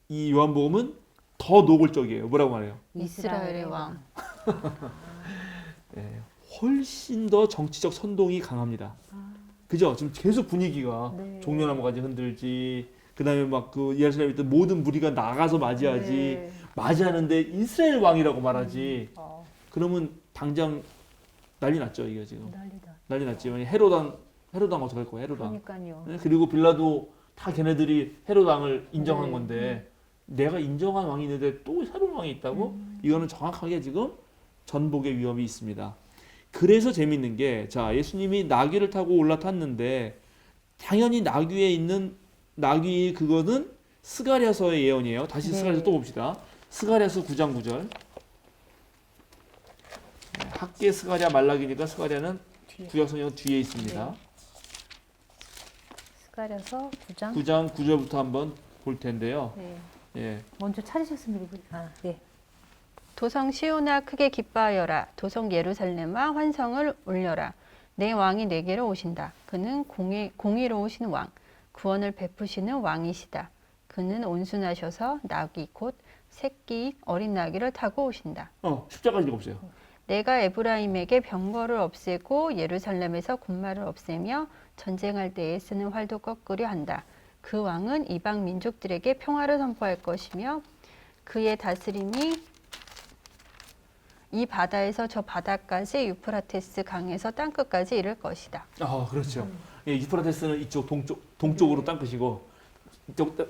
Speaker 4: 이 요한복음은 더 노골적이에요. 뭐라고 말해요?
Speaker 3: 이스라엘의 왕.
Speaker 4: 예, 훨씬 더 정치적 선동이 강합니다. 그죠? 지금 계속 분위기가
Speaker 2: 네.
Speaker 4: 종려나무까지 흔들지. 그다음에 막 그 예루살렘에 있던 모든 무리가 나가서 맞이하지.
Speaker 2: 네.
Speaker 4: 맞이하는데 이스라엘 왕이라고 말하지.
Speaker 2: 어,
Speaker 4: 그러면 당장 난리 났죠, 이게 지금.
Speaker 2: 난리다.
Speaker 4: 난리 났지. 헤로당 어떡할 거야, 헤로당.
Speaker 2: 그러니까요.
Speaker 4: 네, 그리고 빌라도 다 걔네들이 헤로당을 인정한
Speaker 2: 네.
Speaker 4: 건데 내가 인정한 왕이 있는데 또 새로운 왕이 있다고? 이거는 정확하게 지금 전복의 위험이 있습니다. 그래서 재밌는 게, 자, 예수님이 나귀를 타고 올라탔는데 당연히 나귀에 있는 나귀 그거는 스가랴서의 예언이에요. 다시
Speaker 2: 네.
Speaker 4: 스가랴서 또 봅시다. 스가랴서 9장 9절. 학계 스가랴 말라기니까 스가랴는
Speaker 2: 뒤에.
Speaker 4: 구약 성경 뒤에 있습니다.
Speaker 2: 네. 스가랴서 9장.
Speaker 4: 9장 9절부터 한번 볼 텐데요.
Speaker 2: 네.
Speaker 4: 예.
Speaker 2: 먼저 찾으셨습니다. 네.
Speaker 3: 도성 시온아 크게 기뻐하여라. 도성 예루살렘아 환성을 올려라. 내 왕이 내게로 오신다. 그는 공의로우신 왕, 구원을 베푸시는 왕이시다. 그는 온순하셔서 나귀 곧 새끼 어린 나귀를 타고 오신다.
Speaker 4: 10절까지 읽어보세요.
Speaker 3: 내가 에브라임에게 병거를 없애고 예루살렘에서 군마를 없애며 전쟁할 때에 쓰는 활도 꺾으려 한다. 그 왕은 이방 민족들에게 평화를 선포할 것이며 그의 다스림이 이 바다에서 저 바다까지 유프라테스 강에서 땅끝까지 이를 것이다.
Speaker 4: 그렇죠. 예, 유프라테스는 이쪽 동쪽으로 땅끝이고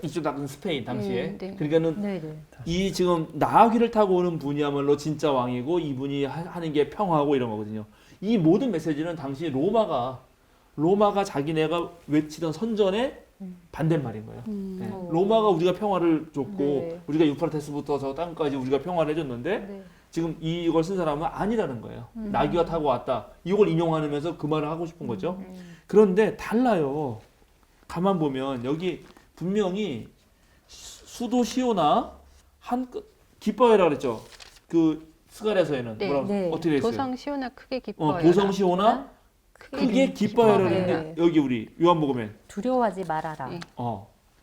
Speaker 4: 이쪽 땅은 스페인 당시에.
Speaker 3: 네.
Speaker 4: 그러니까는
Speaker 2: 네네.
Speaker 4: 이 지금 나귀를 타고 오는 분이야말로 진짜 왕이고 이분이 하는 게 평화고 이런 거거든요. 이 모든 메시지는 당시 로마가 자기네가 외치던 선전에 반대말인 거예요. 네.
Speaker 2: 오.
Speaker 4: 로마가 우리가 평화를 줬고
Speaker 2: 네.
Speaker 4: 우리가 유프라테스부터 저 땅까지 우리가 평화를 해줬는데
Speaker 2: 네.
Speaker 4: 지금 이걸 쓴 사람은 아니라는 거예요. 나귀가 타고 왔다. 이걸 인용하면서 그 말을 하고 싶은 거죠. 그런데 달라요. 가만 보면 여기 분명히 수도 시오나 기뻐해라 그랬죠. 그 스가랴서에는
Speaker 3: 네.
Speaker 4: 뭐라고
Speaker 2: 네.
Speaker 4: 어떻게 돼 있어요?
Speaker 3: 도성 시온아 크게 기뻐하여라.
Speaker 4: 도성 시오나 크게 기뻐해라
Speaker 2: 기뻐하여라.
Speaker 4: 그랬는데 여기 우리 요한복음엔
Speaker 2: 두려워하지 말아라.
Speaker 3: 네.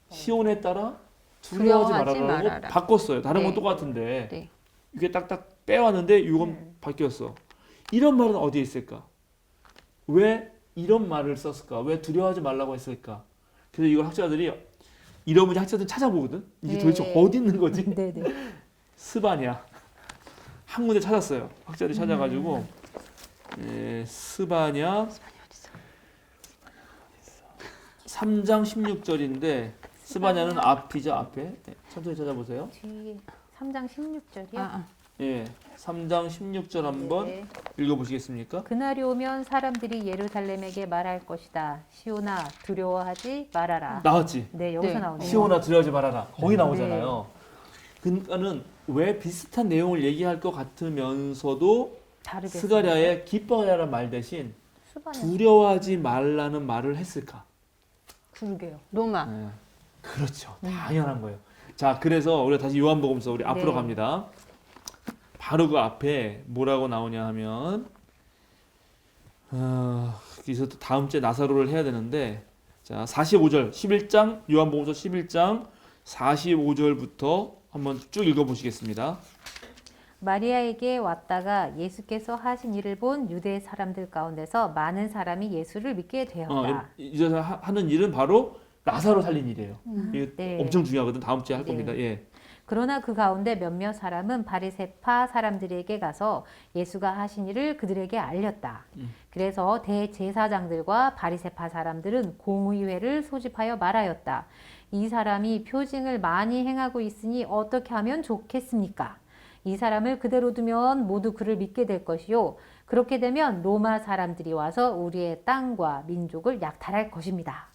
Speaker 4: 시온에 따라 두려워하지
Speaker 3: 두려워하지
Speaker 4: 말아라고
Speaker 3: 말아라.
Speaker 4: 바꿨어요. 다른 건
Speaker 3: 네.
Speaker 4: 똑같은데
Speaker 3: 네.
Speaker 4: 이게 딱딱 빼왔는데 이건 바뀌었어. 이런 말은 어디에 있을까? 왜 이런 말을 썼을까? 왜 두려워하지 말라고 했을까? 그래서 이걸 이런 문제 학자들은 찾아보거든. 이게
Speaker 2: 네.
Speaker 4: 도대체 어디 있는 거지?
Speaker 2: 네네.
Speaker 4: 스바냐. 한 군데 찾았어요. 학자들이 찾아가지고 스바냐 3장 16절인데 스바냐는 앞이죠. 앞에. 네, 천천히 찾아보세요.
Speaker 2: 뒤에 3장 16절이요.
Speaker 4: 예, 3장 16절 한번
Speaker 2: 네.
Speaker 4: 읽어보시겠습니까?
Speaker 2: 그날이 오면 사람들이 예루살렘에게 말할 것이다. 시온아 두려워하지 말아라.
Speaker 4: 나왔지?
Speaker 2: 네, 여기서
Speaker 3: 네.
Speaker 2: 나오네요.
Speaker 4: 시온아 두려워하지 말아라. 거기 나오잖아요. 그러니까는 왜 비슷한 내용을 얘기할 것 같으면서도
Speaker 2: 다르게
Speaker 4: 스가랴의 기뻐하라는 말 대신
Speaker 2: 수반은
Speaker 4: 두려워하지 말라는 말을 했을까?
Speaker 2: 그러게요.
Speaker 3: 로마.
Speaker 4: 네. 그렇죠. 당연한 거예요. 자, 그래서 우리가 다시 요한복음서 우리 앞으로
Speaker 2: 네.
Speaker 4: 갑니다. 바로 그 앞에 뭐라고 나오냐 하면 여기서 또 다음 주에 나사로를 해야 되는데 자 45절 11장 요한복음서 11장 45절부터 한번 쭉 읽어보시겠습니다.
Speaker 2: 마리아에게 왔다가 예수께서 하신 일을 본 유대 사람들 가운데서 많은 사람이 예수를 믿게 되었다.
Speaker 4: 이제 하는 일은 바로 나사로 살린 일이에요. 이게
Speaker 2: 네.
Speaker 4: 엄청 중요하거든. 다음 주에 할
Speaker 2: 네.
Speaker 4: 겁니다. 예.
Speaker 2: 그러나 그 가운데 몇몇 사람은 바리새파 사람들에게 가서 예수가 하신 일을 그들에게 알렸다. 그래서 대제사장들과 바리새파 사람들은 공의회를 소집하여 말하였다. 이 사람이 표징을 많이 행하고 있으니 어떻게 하면 좋겠습니까? 이 사람을 그대로 두면 모두 그를 믿게 될 것이요. 그렇게 되면 로마 사람들이 와서 우리의 땅과 민족을 약탈할 것입니다.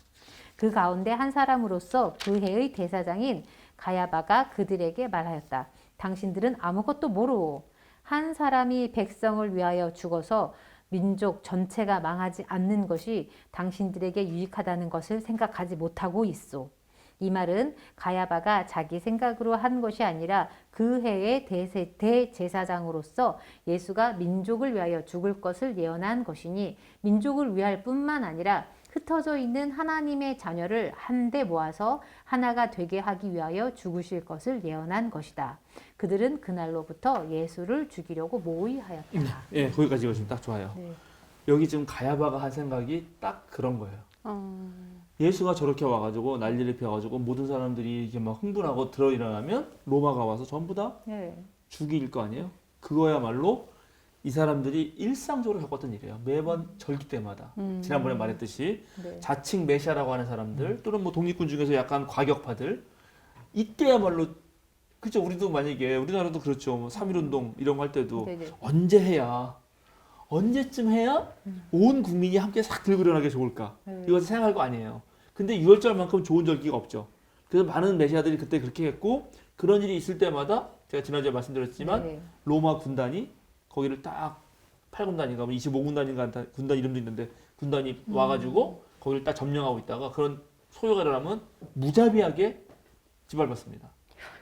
Speaker 2: 그 가운데 한 사람으로서 그 해의 대사장인 가야바가 그들에게 말하였다. 당신들은 아무것도 모르오. 한 사람이 백성을 위하여 죽어서 민족 전체가 망하지 않는 것이 당신들에게 유익하다는 것을 생각하지 못하고 있소. 이 말은 가야바가 자기 생각으로 한 것이 아니라 그 해의 대제사장으로서 예수가 민족을 위하여 죽을 것을 예언한 것이니 민족을 위할 뿐만 아니라 흩어져 있는 하나님의 자녀를 한데 모아서 하나가 되게 하기 위하여 죽으실 것을 예언한 것이다. 그들은 그날로부터 예수를 죽이려고 모의하였다.
Speaker 4: 예, 거기까지 읽으시면 딱 좋아요.
Speaker 2: 네.
Speaker 4: 여기 지금 가야바가 한 생각이 딱 그런 거예요. 예수가 저렇게 와가지고 난리를 펴가지고 모든 사람들이 이렇게 막 흥분하고 들어 일어나면 로마가 와서 전부 다
Speaker 2: 네.
Speaker 4: 죽일 거 아니에요? 그거야말로 이 사람들이 일상적으로 겪었던 일이에요. 매번 절기 때마다. 지난번에 말했듯이
Speaker 2: 네.
Speaker 4: 자칭 메시아라고 하는 사람들 또는 뭐 독립군 중에서 약간 과격파들 이때야말로 그죠? 우리도 만약에 우리나라도 그렇죠. 뭐 3.1운동 이런 거 할 때도
Speaker 2: 네네.
Speaker 4: 언제 해야 언제쯤 해야 온 국민이 함께 싹 들고 일어나게 좋을까? 이것을 생각할 거 아니에요. 근데 6월절만큼 좋은 절기가 없죠. 그래서 많은 메시아들이 그때 그렇게 했고 그런 일이 있을 때마다 제가 지난주에 말씀드렸지만
Speaker 2: 네네.
Speaker 4: 로마 군단이 거기를 딱 8군단인가 25군단인가 군단 이름도 있는데 군단이 와가지고 거기를 딱 점령하고 있다가 그런 소요가 일어나면 무자비하게 짓밟았습니다.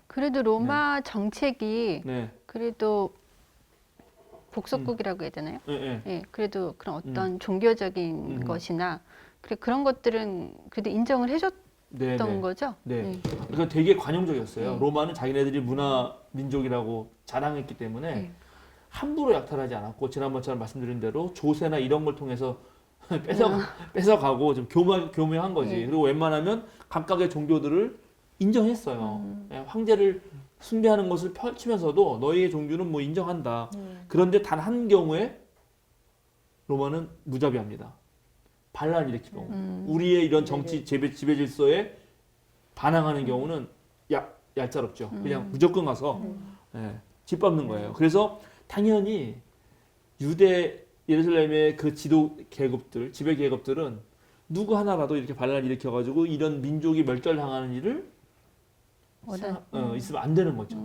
Speaker 3: 그래도 로마 정책이
Speaker 4: 네,
Speaker 3: 그래도 복속국이라고 해야 되나요?
Speaker 4: 예, 예.
Speaker 3: 예, 그래도 그런 어떤 종교적인 것이나 그런 것들은 그래도 인정을 해줬던
Speaker 4: 네, 네.
Speaker 3: 거죠.
Speaker 4: 네. 그러니까 되게 관용적이었어요.
Speaker 3: 네.
Speaker 4: 로마는 자기네들이 문화 민족이라고 자랑했기 때문에
Speaker 3: 네.
Speaker 4: 함부로 약탈하지 않았고 지난번처럼 말씀드린 대로 조세나 이런 걸 통해서 뺏어가고 좀 교묘한 거지.
Speaker 3: 네.
Speaker 4: 그리고 웬만하면 각각의 종교들을 인정했어요. 예, 황제를 숭배하는 것을 펼치면서도 너희의 종교는 뭐 인정한다. 그런데 단 한 경우에 로마는 무자비합니다. 반란을 일으키고 우리의 이런 정치 지배 질서에 반항하는 경우는 얄짤없죠. 그냥 무조건 가서 예, 짓밟는 거예요. 그래서 당연히 유대 예루살렘의 그 지도 계급들, 지배 계급들은 누구 하나라도 이렇게 반란을 일으켜가지고 이런 민족이 멸절당하는 일을 있으면 안 되는 거죠.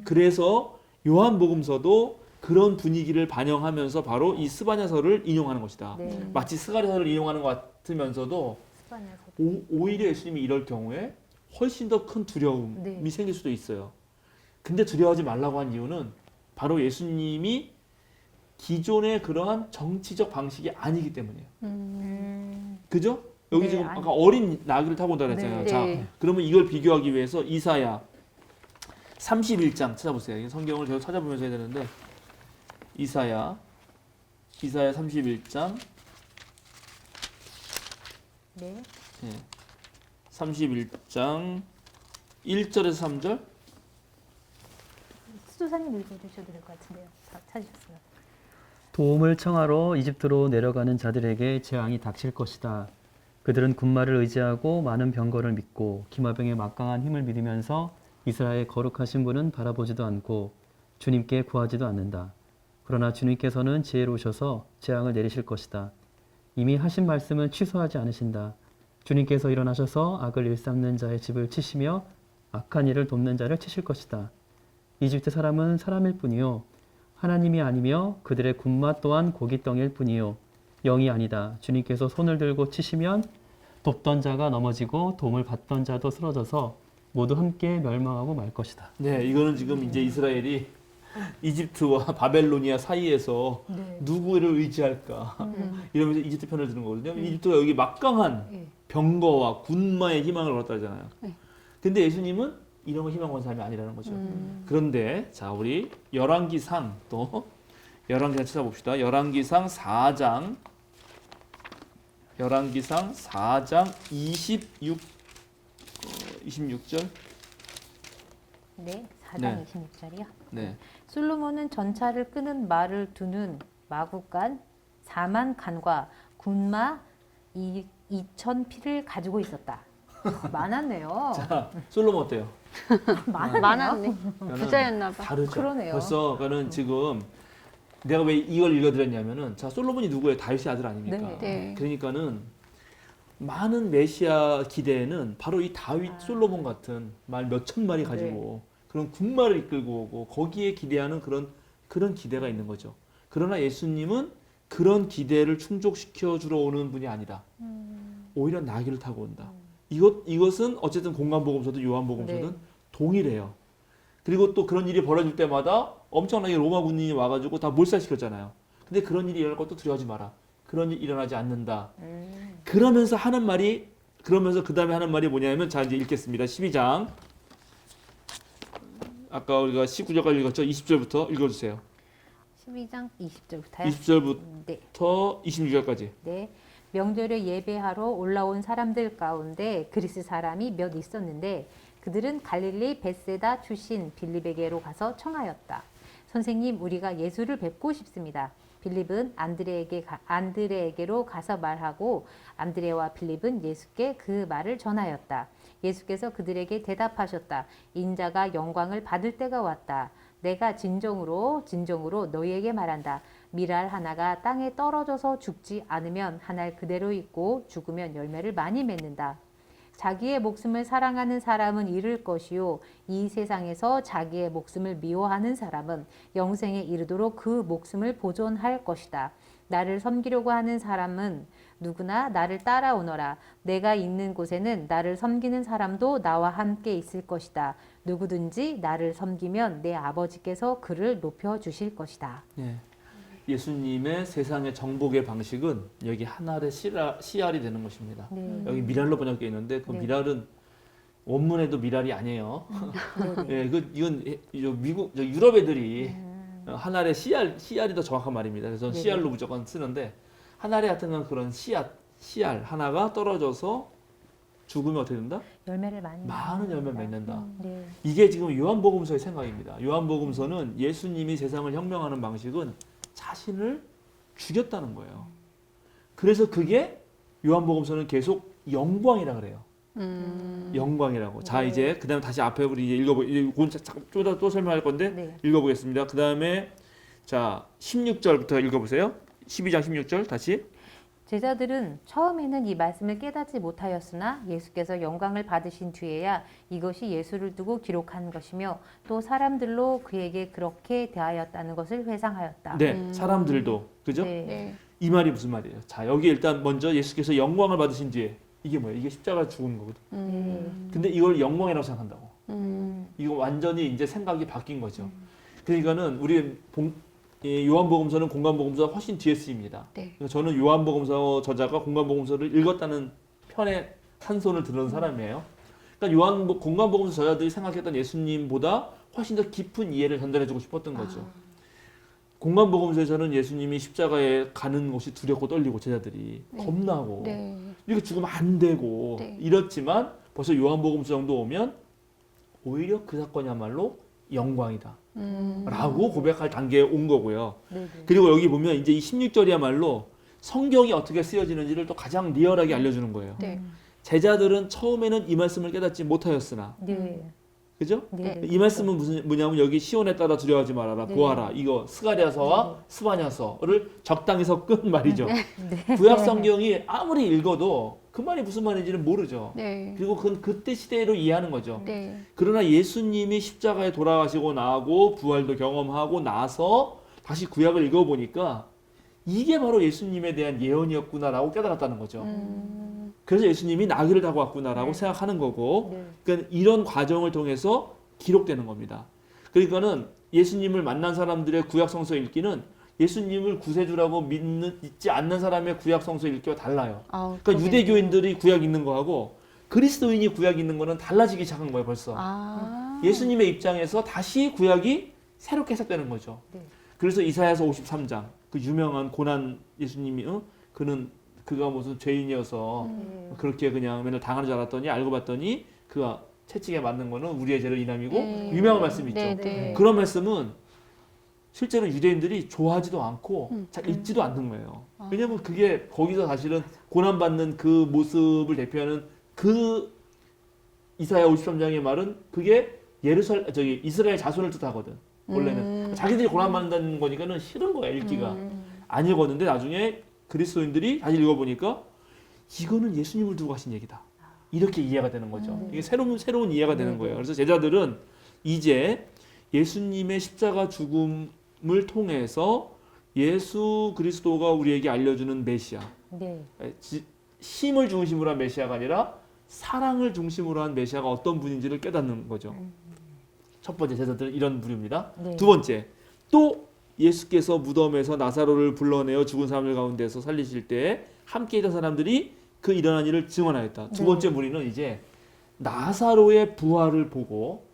Speaker 4: 그래서 요한복음서도 그런 분위기를 반영하면서 바로 이 스바냐서를 인용하는 것이다.
Speaker 2: 네.
Speaker 4: 마치 스가랴서를 인용하는 것 같으면서도
Speaker 2: 스파냐서.
Speaker 4: 오히려 예수님이 이럴 경우에 훨씬 더 큰 두려움이
Speaker 2: 네.
Speaker 4: 생길 수도 있어요. 근데 두려워하지 말라고 한 이유는 바로 예수님이 기존의 그러한 정치적 방식이 아니기 때문이에요. 그죠? 여기
Speaker 2: 네,
Speaker 4: 지금
Speaker 2: 아니.
Speaker 4: 아까 어린 나귀를 타고 온다 그랬잖아요.
Speaker 2: 네.
Speaker 4: 자,
Speaker 3: 네.
Speaker 4: 그러면 이걸 비교하기 위해서 이사야 31장 찾아보세요. 성경을 계속 찾아보면서 해야 되는데 이사야 31장
Speaker 2: 네.
Speaker 4: 31장 1절에서 3절
Speaker 2: 수도사님 읽어주셔도 될 것 같은데요. 다 찾으셨어요.
Speaker 1: 도움을 청하러 이집트로 내려가는 자들에게 재앙이 닥칠 것이다. 그들은 군마를 의지하고 많은 병거를 믿고 기마병의 막강한 힘을 믿으면서 이스라엘 거룩하신 분은 바라보지도 않고 주님께 구하지도 않는다. 그러나 주님께서는 지혜로우셔서 재앙을 내리실 것이다. 이미 하신 말씀은 취소하지 않으신다. 주님께서 일어나셔서 악을 일삼는 자의 집을 치시며 악한 일을 돕는 자를 치실 것이다. 이집트 사람은 사람일 뿐이요 하나님이 아니며 그들의 군마 또한 고깃덩이일 뿐이요 영이 아니다. 주님께서 손을 들고 치시면 돕던 자가 넘어지고 도움을 받던 자도 쓰러져서 모두 함께 멸망하고 말 것이다.
Speaker 4: 네, 이거는 지금 이제 이스라엘이 이집트와 바벨로니아 사이에서
Speaker 2: 네.
Speaker 4: 누구를 의지할까 이러면서 이집트 편을 드는 거거든요. 이집트가 여기 막강한
Speaker 2: 네.
Speaker 4: 병거와 군마의 희망을 얻었다잖아요.
Speaker 3: 네.
Speaker 4: 근데 예수님은 이런 거 희망 건 사람이 아니라는 거죠. 그런데 자 우리 열왕기상 또 열왕기상 찾아봅시다. 열왕기상 4장 26절
Speaker 2: 네. 4장
Speaker 4: 네.
Speaker 2: 26절이요.
Speaker 4: 네.
Speaker 2: 솔로몬은 전차를 끄는 말을 두는 마구간 4만 칸과 군마 2천 피를 가지고 있었다. 많았네요.
Speaker 4: 자 솔로몬 어때요?
Speaker 3: 많았네.
Speaker 4: 그거는
Speaker 3: 부자였나 봐.
Speaker 4: 다르죠.
Speaker 2: 그러네요.
Speaker 4: 벌써 그는 지금 내가 왜 이걸 읽어드렸냐면은 자 솔로몬이 누구예요? 다윗의 아들 아닙니까?
Speaker 2: 네.
Speaker 3: 네.
Speaker 4: 그러니까는 많은 메시아 기대에는 바로 이 다윗 솔로몬 같은 말 몇천 마리 가지고 그런 군마를 이끌고 오고 거기에 기대하는 그런 기대가 있는 거죠. 그러나 예수님은 그런 기대를 충족시켜 주러 오는 분이 아니다. 오히려 나귀를 타고 온다. 이것은 어쨌든 공간복음서도 요한복음서는
Speaker 2: 네.
Speaker 4: 동일해요. 그리고 또 그런 일이 벌어질 때마다 엄청나게 로마 군인이 와가지고 다 몰살시켰잖아요. 근데 그런 일이 일어날 것도 두려워하지 마라. 그런 일 일어나지 않는다. 그러면서 하는 말이, 그러면서 그 다음에 하는 말이 뭐냐면, 자 이제 읽겠습니다. 12장. 아까 우리가 19절까지 읽었죠? 20절부터 읽어주세요.
Speaker 2: 12장 20절부터요.
Speaker 4: 20절부터
Speaker 2: 네.
Speaker 4: 26절까지.
Speaker 2: 네. 명절에 예배하러 올라온 사람들 가운데 그리스 사람이 몇 있었는데 그들은 갈릴리 벳세다 출신 빌립에게로 가서 청하였다. 선생님, 우리가 예수를 뵙고 싶습니다. 빌립은 안드레에게로 가서 말하고 안드레와 빌립은 예수께 그 말을 전하였다. 예수께서 그들에게 대답하셨다. 인자가 영광을 받을 때가 왔다. 내가 진정으로 너희에게 말한다. 밀알 하나가 땅에 떨어져서 죽지 않으면 한 알 그대로 있고 죽으면 열매를 많이 맺는다. 자기의 목숨을 사랑하는 사람은 잃을 것이요 이 세상에서 자기의 목숨을 미워하는 사람은 영생에 이르도록 그 목숨을 보존할 것이다. 나를 섬기려고 하는 사람은 누구나 나를 따라오너라. 내가 있는 곳에는 나를 섬기는 사람도 나와 함께 있을 것이다. 누구든지 나를 섬기면 내 아버지께서 그를 높여 주실 것이다.
Speaker 4: 예. 예수님의 세상의 정복의 방식은 여기 하나의 씨알이 되는 것입니다.
Speaker 2: 네.
Speaker 4: 여기 미랄로 번역되어 있는데 그
Speaker 2: 네.
Speaker 4: 미랄은 원문에도 미랄이 아니에요.
Speaker 2: 네.
Speaker 4: 예, 이건 미국, 유럽 애들이 하나의 씨알이 더 정확한 말입니다. 그래서
Speaker 2: 네네.
Speaker 4: 씨알로 무조건 쓰는데 한 알에 같은 건 그런 씨알 하나가 떨어져서 죽으면 어떻게 된다?
Speaker 2: 열매를 많이
Speaker 4: 많은 열매
Speaker 2: 맺는다.
Speaker 4: 맺는다.
Speaker 2: 네.
Speaker 4: 이게 지금 요한복음서의 생각입니다. 요한복음서는 예수님이 세상을 혁명하는 방식은 자신을 죽였다는 거예요. 그래서 그게 요한복음서는 계속 영광이라 그래요. 영광이라고. 자,
Speaker 2: 네.
Speaker 4: 이제 그다음에 다시 앞에 우리 이제 좀 또 설명할 건데
Speaker 2: 네.
Speaker 4: 읽어보겠습니다. 그다음에 자 16절부터 읽어보세요. 12장 16절 다시.
Speaker 2: 제자들은 처음에는 이 말씀을 깨닫지 못하였으나 예수께서 영광을 받으신 뒤에야 이것이 예수를 두고 기록한 것이며 또 사람들로 그에게 그렇게 대하였다는 것을 회상하였다.
Speaker 4: 네, 사람들도 그죠?
Speaker 2: 네.
Speaker 3: 네.
Speaker 4: 이 말이 무슨 말이에요? 자, 여기 일단 먼저 예수께서 영광을 받으신 뒤에 이게 뭐예요? 이게 십자가 죽은 거거든. 근데 이걸 영광이라고 생각한다고. 이거 완전히 이제 생각이 바뀐 거죠. 그러니까는 우리 이 요한복음서는 공간복음서 훨씬 뒤에 쓰입니다.
Speaker 3: 네.
Speaker 4: 그래서 저는 요한복음서 저자가 공간복음서를 읽었다는 편에 한 손을 드는 사람이에요. 그러니까 공간복음서 저자들이 생각했던 예수님보다 훨씬 더 깊은 이해를 전달해주고 싶었던 거죠. 공간복음서에서는 예수님이 십자가에 가는 것이 두렵고 떨리고 제자들이
Speaker 3: 네.
Speaker 4: 겁나고
Speaker 3: 네.
Speaker 4: 이렇게 죽으면 안 되고
Speaker 3: 네.
Speaker 4: 이렇지만 벌써 요한복음서 정도 오면 오히려 그 사건이야말로 영광이다 라고 고백할 단계에 온 거고요.
Speaker 2: 네.
Speaker 4: 그리고 여기 보면 이제 이 16절이야말로 성경이 어떻게 쓰여지는지를 또 가장 리얼하게 알려주는 거예요.
Speaker 3: 네.
Speaker 4: 제자들은 처음에는 이 말씀을 깨닫지 못하였으나
Speaker 2: 네.
Speaker 4: 그죠?
Speaker 2: 네.
Speaker 4: 이 말씀은 뭐냐면 여기 시온에 따라 두려워하지 말아라.
Speaker 2: 네.
Speaker 4: 보아라. 이거 스가랴서와 스바냐서를 적당히 섞은 말이죠.
Speaker 2: 네.
Speaker 4: 구약 성경이 아무리 읽어도 그 말이 무슨 말인지는 모르죠.
Speaker 3: 네.
Speaker 4: 그리고 그건 그때 시대로 이해하는 거죠.
Speaker 3: 네.
Speaker 4: 그러나 예수님이 십자가에 돌아가시고 나고 부활도 경험하고 나서 다시 구약을 읽어보니까 이게 바로 예수님에 대한 예언이었구나라고 깨달았다는 거죠. 그래서 예수님이 나귀를 타고 왔구나라고
Speaker 2: 네.
Speaker 4: 생각하는 거고
Speaker 2: 네.
Speaker 4: 그러니까 이런 과정을 통해서 기록되는 겁니다. 그러니까는 예수님을 만난 사람들의 구약 성서 읽기는 예수님을 구세주라고 믿지 않는 사람의 구약 성서 읽기와 달라요. 그러니까 유대교인들이 구약 읽는 거하고 그리스도인이 구약 읽는 거는 달라지기 시작한 거예요, 벌써. 예수님의 입장에서 다시 구약이 새롭게 해석되는 거죠.
Speaker 2: 네.
Speaker 4: 그래서 이사야서 53장 그 유명한 고난 예수님이 그가 무슨 죄인이어서 그렇게 그냥 맨날 당하는 줄 알았더니 알고 봤더니 그가 채찍에 맞는 거는 우리의 죄를 인함이고
Speaker 3: 네.
Speaker 4: 유명한 말씀 있죠.
Speaker 3: 네, 네.
Speaker 4: 그런 말씀은 실제로 유대인들이 좋아하지도 않고 잘 읽지도 않는 거예요. 왜냐하면 그게 거기서 사실은 고난받는 그 모습을 대표하는 그 이사야 53장의 말은 그게 이스라엘 자손을 뜻하거든. 원래는 자기들이 고난받는다는 거니까는 싫은 거야 읽기가. 안 읽었는데 나중에 그리스도인들이 다시 읽어보니까 이거는 예수님을 두고 하신 얘기다. 이렇게 이해가 되는 거죠. 이게 새로운 이해가 되는 거예요. 그래서 제자들은 이제 예수님의 십자가 죽음을 통해서 예수 그리스도가 우리에게 알려주는 메시아,
Speaker 2: 네.
Speaker 4: 힘을 중심으로 한 메시아가 아니라 사랑을 중심으로 한 메시아가 어떤 분인지를 깨닫는 거죠. 첫 번째 제자들은 이런 부류입니다.
Speaker 2: 네.
Speaker 4: 두 번째, 또 예수께서 무덤에서 나사로를 불러내어 죽은 사람들 가운데서 살리실 때 함께 있던 사람들이 그 일어난 일을 증언하였다. 두
Speaker 2: 네.
Speaker 4: 번째 무리는 이제 나사로의 부활을 보고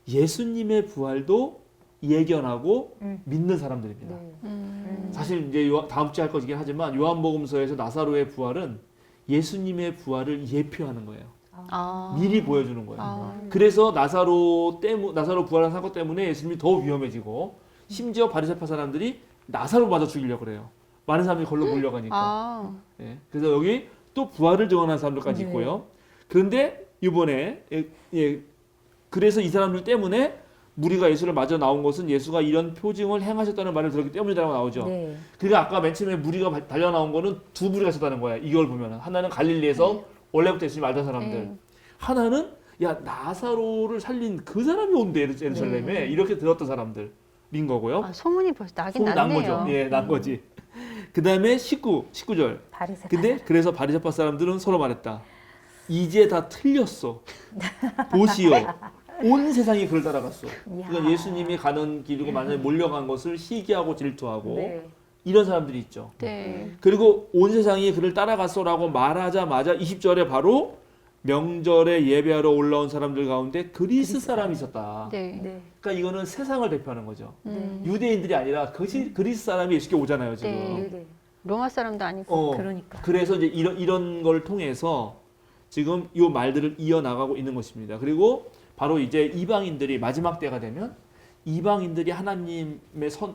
Speaker 4: 예수님의 부활도 예견하고 믿는 사람들입니다.
Speaker 2: 네.
Speaker 4: 사실 이제 다음 주에 할 거긴 하지만 요한복음서에서 나사로의 부활은 예수님의 부활을 예표하는 거예요.
Speaker 3: 아.
Speaker 4: 미리 보여주는 거예요.
Speaker 3: 아.
Speaker 4: 그래서 나사로 부활한 사건 때문에 예수님이 더 위험해지고 심지어 바리새파 사람들이 나사로 맞아 죽이려고 그래요. 많은 사람들이 걸로 몰려가니까.
Speaker 3: 아.
Speaker 4: 예, 그래서 여기 또 부활을 증언한 사람들까지
Speaker 2: 네.
Speaker 4: 있고요. 그런데 이번에 그래서 이 사람들 때문에 무리가 예수를 맞아 나온 것은 예수가 이런 표징을 행하셨다는 말을 들었기 때문이라고 나오죠.
Speaker 2: 네.
Speaker 4: 그러니까 아까 맨 처음에 무리가 달려 나온 거는 두 무리가 있었다는 거야. 이걸 보면 하나는 갈릴리에서 원래부터 예수님 알던 사람들,
Speaker 3: 네.
Speaker 4: 하나는 야 나사로를 살린 그 사람이 온대 예루살렘에 이렇게 들었던 사람들인 거고요.
Speaker 3: 아, 소문이 벌써 나긴
Speaker 4: 소문 난
Speaker 3: 났네요.
Speaker 4: 거죠. 예, 난 거지. 그 다음에 19절.
Speaker 2: 바리새파.
Speaker 4: 근데 그래서 바리새파 사람들은 서로 말했다. 이제 다 틀렸어. 보시오. 온 세상이 그를 따라갔어. 그러니까 예수님이 가는 길이고 만약에 몰려간 것을 시기하고 질투하고
Speaker 2: 네.
Speaker 4: 이런 사람들이 있죠.
Speaker 3: 네.
Speaker 4: 그리고 온 세상이 그를 따라갔어라고 말하자마자 20절에 바로 명절에 예배하러 올라온 사람들 가운데 그리스 사람이 있었다.
Speaker 3: 네.
Speaker 2: 네.
Speaker 4: 그러니까 이거는 세상을 대표하는 거죠.
Speaker 3: 음.
Speaker 4: 유대인들이 아니라 그리스 사람이 예수께 오잖아요, 지금.
Speaker 3: 네.
Speaker 2: 네.
Speaker 3: 로마 사람도 아니고.
Speaker 2: 그러니까.
Speaker 4: 그래서 이제 이런 걸 통해서 지금 이 말들을 이어나가고 있는 것입니다. 그리고 바로 이제 이방인들이 마지막 때가 되면 이방인들이 하나님의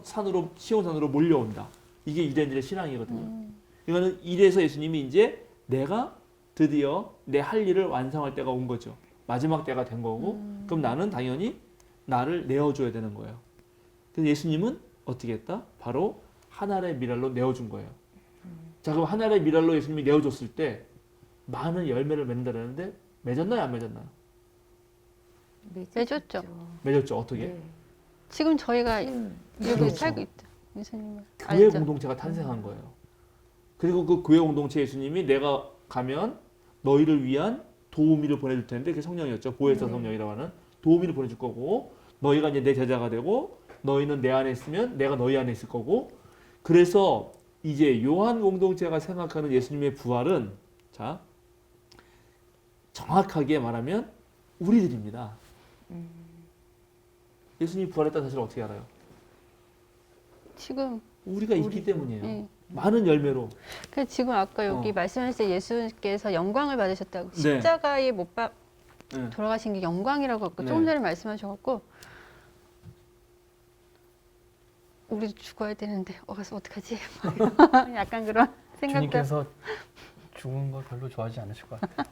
Speaker 4: 산으로 시온산으로 몰려온다. 이게 유대인들의 신앙이거든요. 이거는 이래서 예수님이 이제 내가 드디어 내 할 일을 완성할 때가 온 거죠. 마지막 때가 된 거고 그럼 나는 당연히 나를 내어줘야 되는 거예요. 그래서 예수님은 어떻게 했다? 바로 하늘의 미랄로 내어준 거예요. 자 그럼 하늘의 미랄로 예수님이 내어줬을 때 많은 열매를 맺는다는데 맺었나요? 안 맺었나요?
Speaker 3: 내줬죠.
Speaker 4: 맺었죠. 어떻게?
Speaker 2: 네.
Speaker 3: 지금 저희가 여기
Speaker 4: 그렇죠.
Speaker 3: 살고 있죠. 예수님을
Speaker 4: 교회
Speaker 3: 알죠.
Speaker 4: 공동체가 탄생한 거예요. 그리고 그 교회 공동체 예수님이 내가 가면 너희를 위한 도우미를 보내줄 텐데 그게 성령이었죠. 보혜사 성령이라고 하는 도우미를 보내줄 거고 너희가 이제 내 제자가 되고 너희는 내 안에 있으면 내가 너희 안에 있을 거고 그래서 이제 요한 공동체가 생각하는 예수님의 부활은 자 정확하게 말하면 우리들입니다. 예수님이 부활했다는 사실을 어떻게 알아요?
Speaker 3: 지금
Speaker 4: 우리가 있기 때문이에요.
Speaker 3: 네.
Speaker 4: 많은 열매로.
Speaker 3: 그 지금 아까 여기 말씀하실 때 예수께서 영광을 받으셨다고
Speaker 4: 네.
Speaker 3: 십자가에 못
Speaker 4: 네.
Speaker 3: 돌아가신 게 영광이라고 아까
Speaker 4: 네.
Speaker 3: 조금 전에 말씀하셔갖고 우리도 죽어야 되는데 가서 어떡하지? 약간 그런 생각도
Speaker 1: 주님께서 죽은 걸 별로 좋아하지 않으실 것 같아요.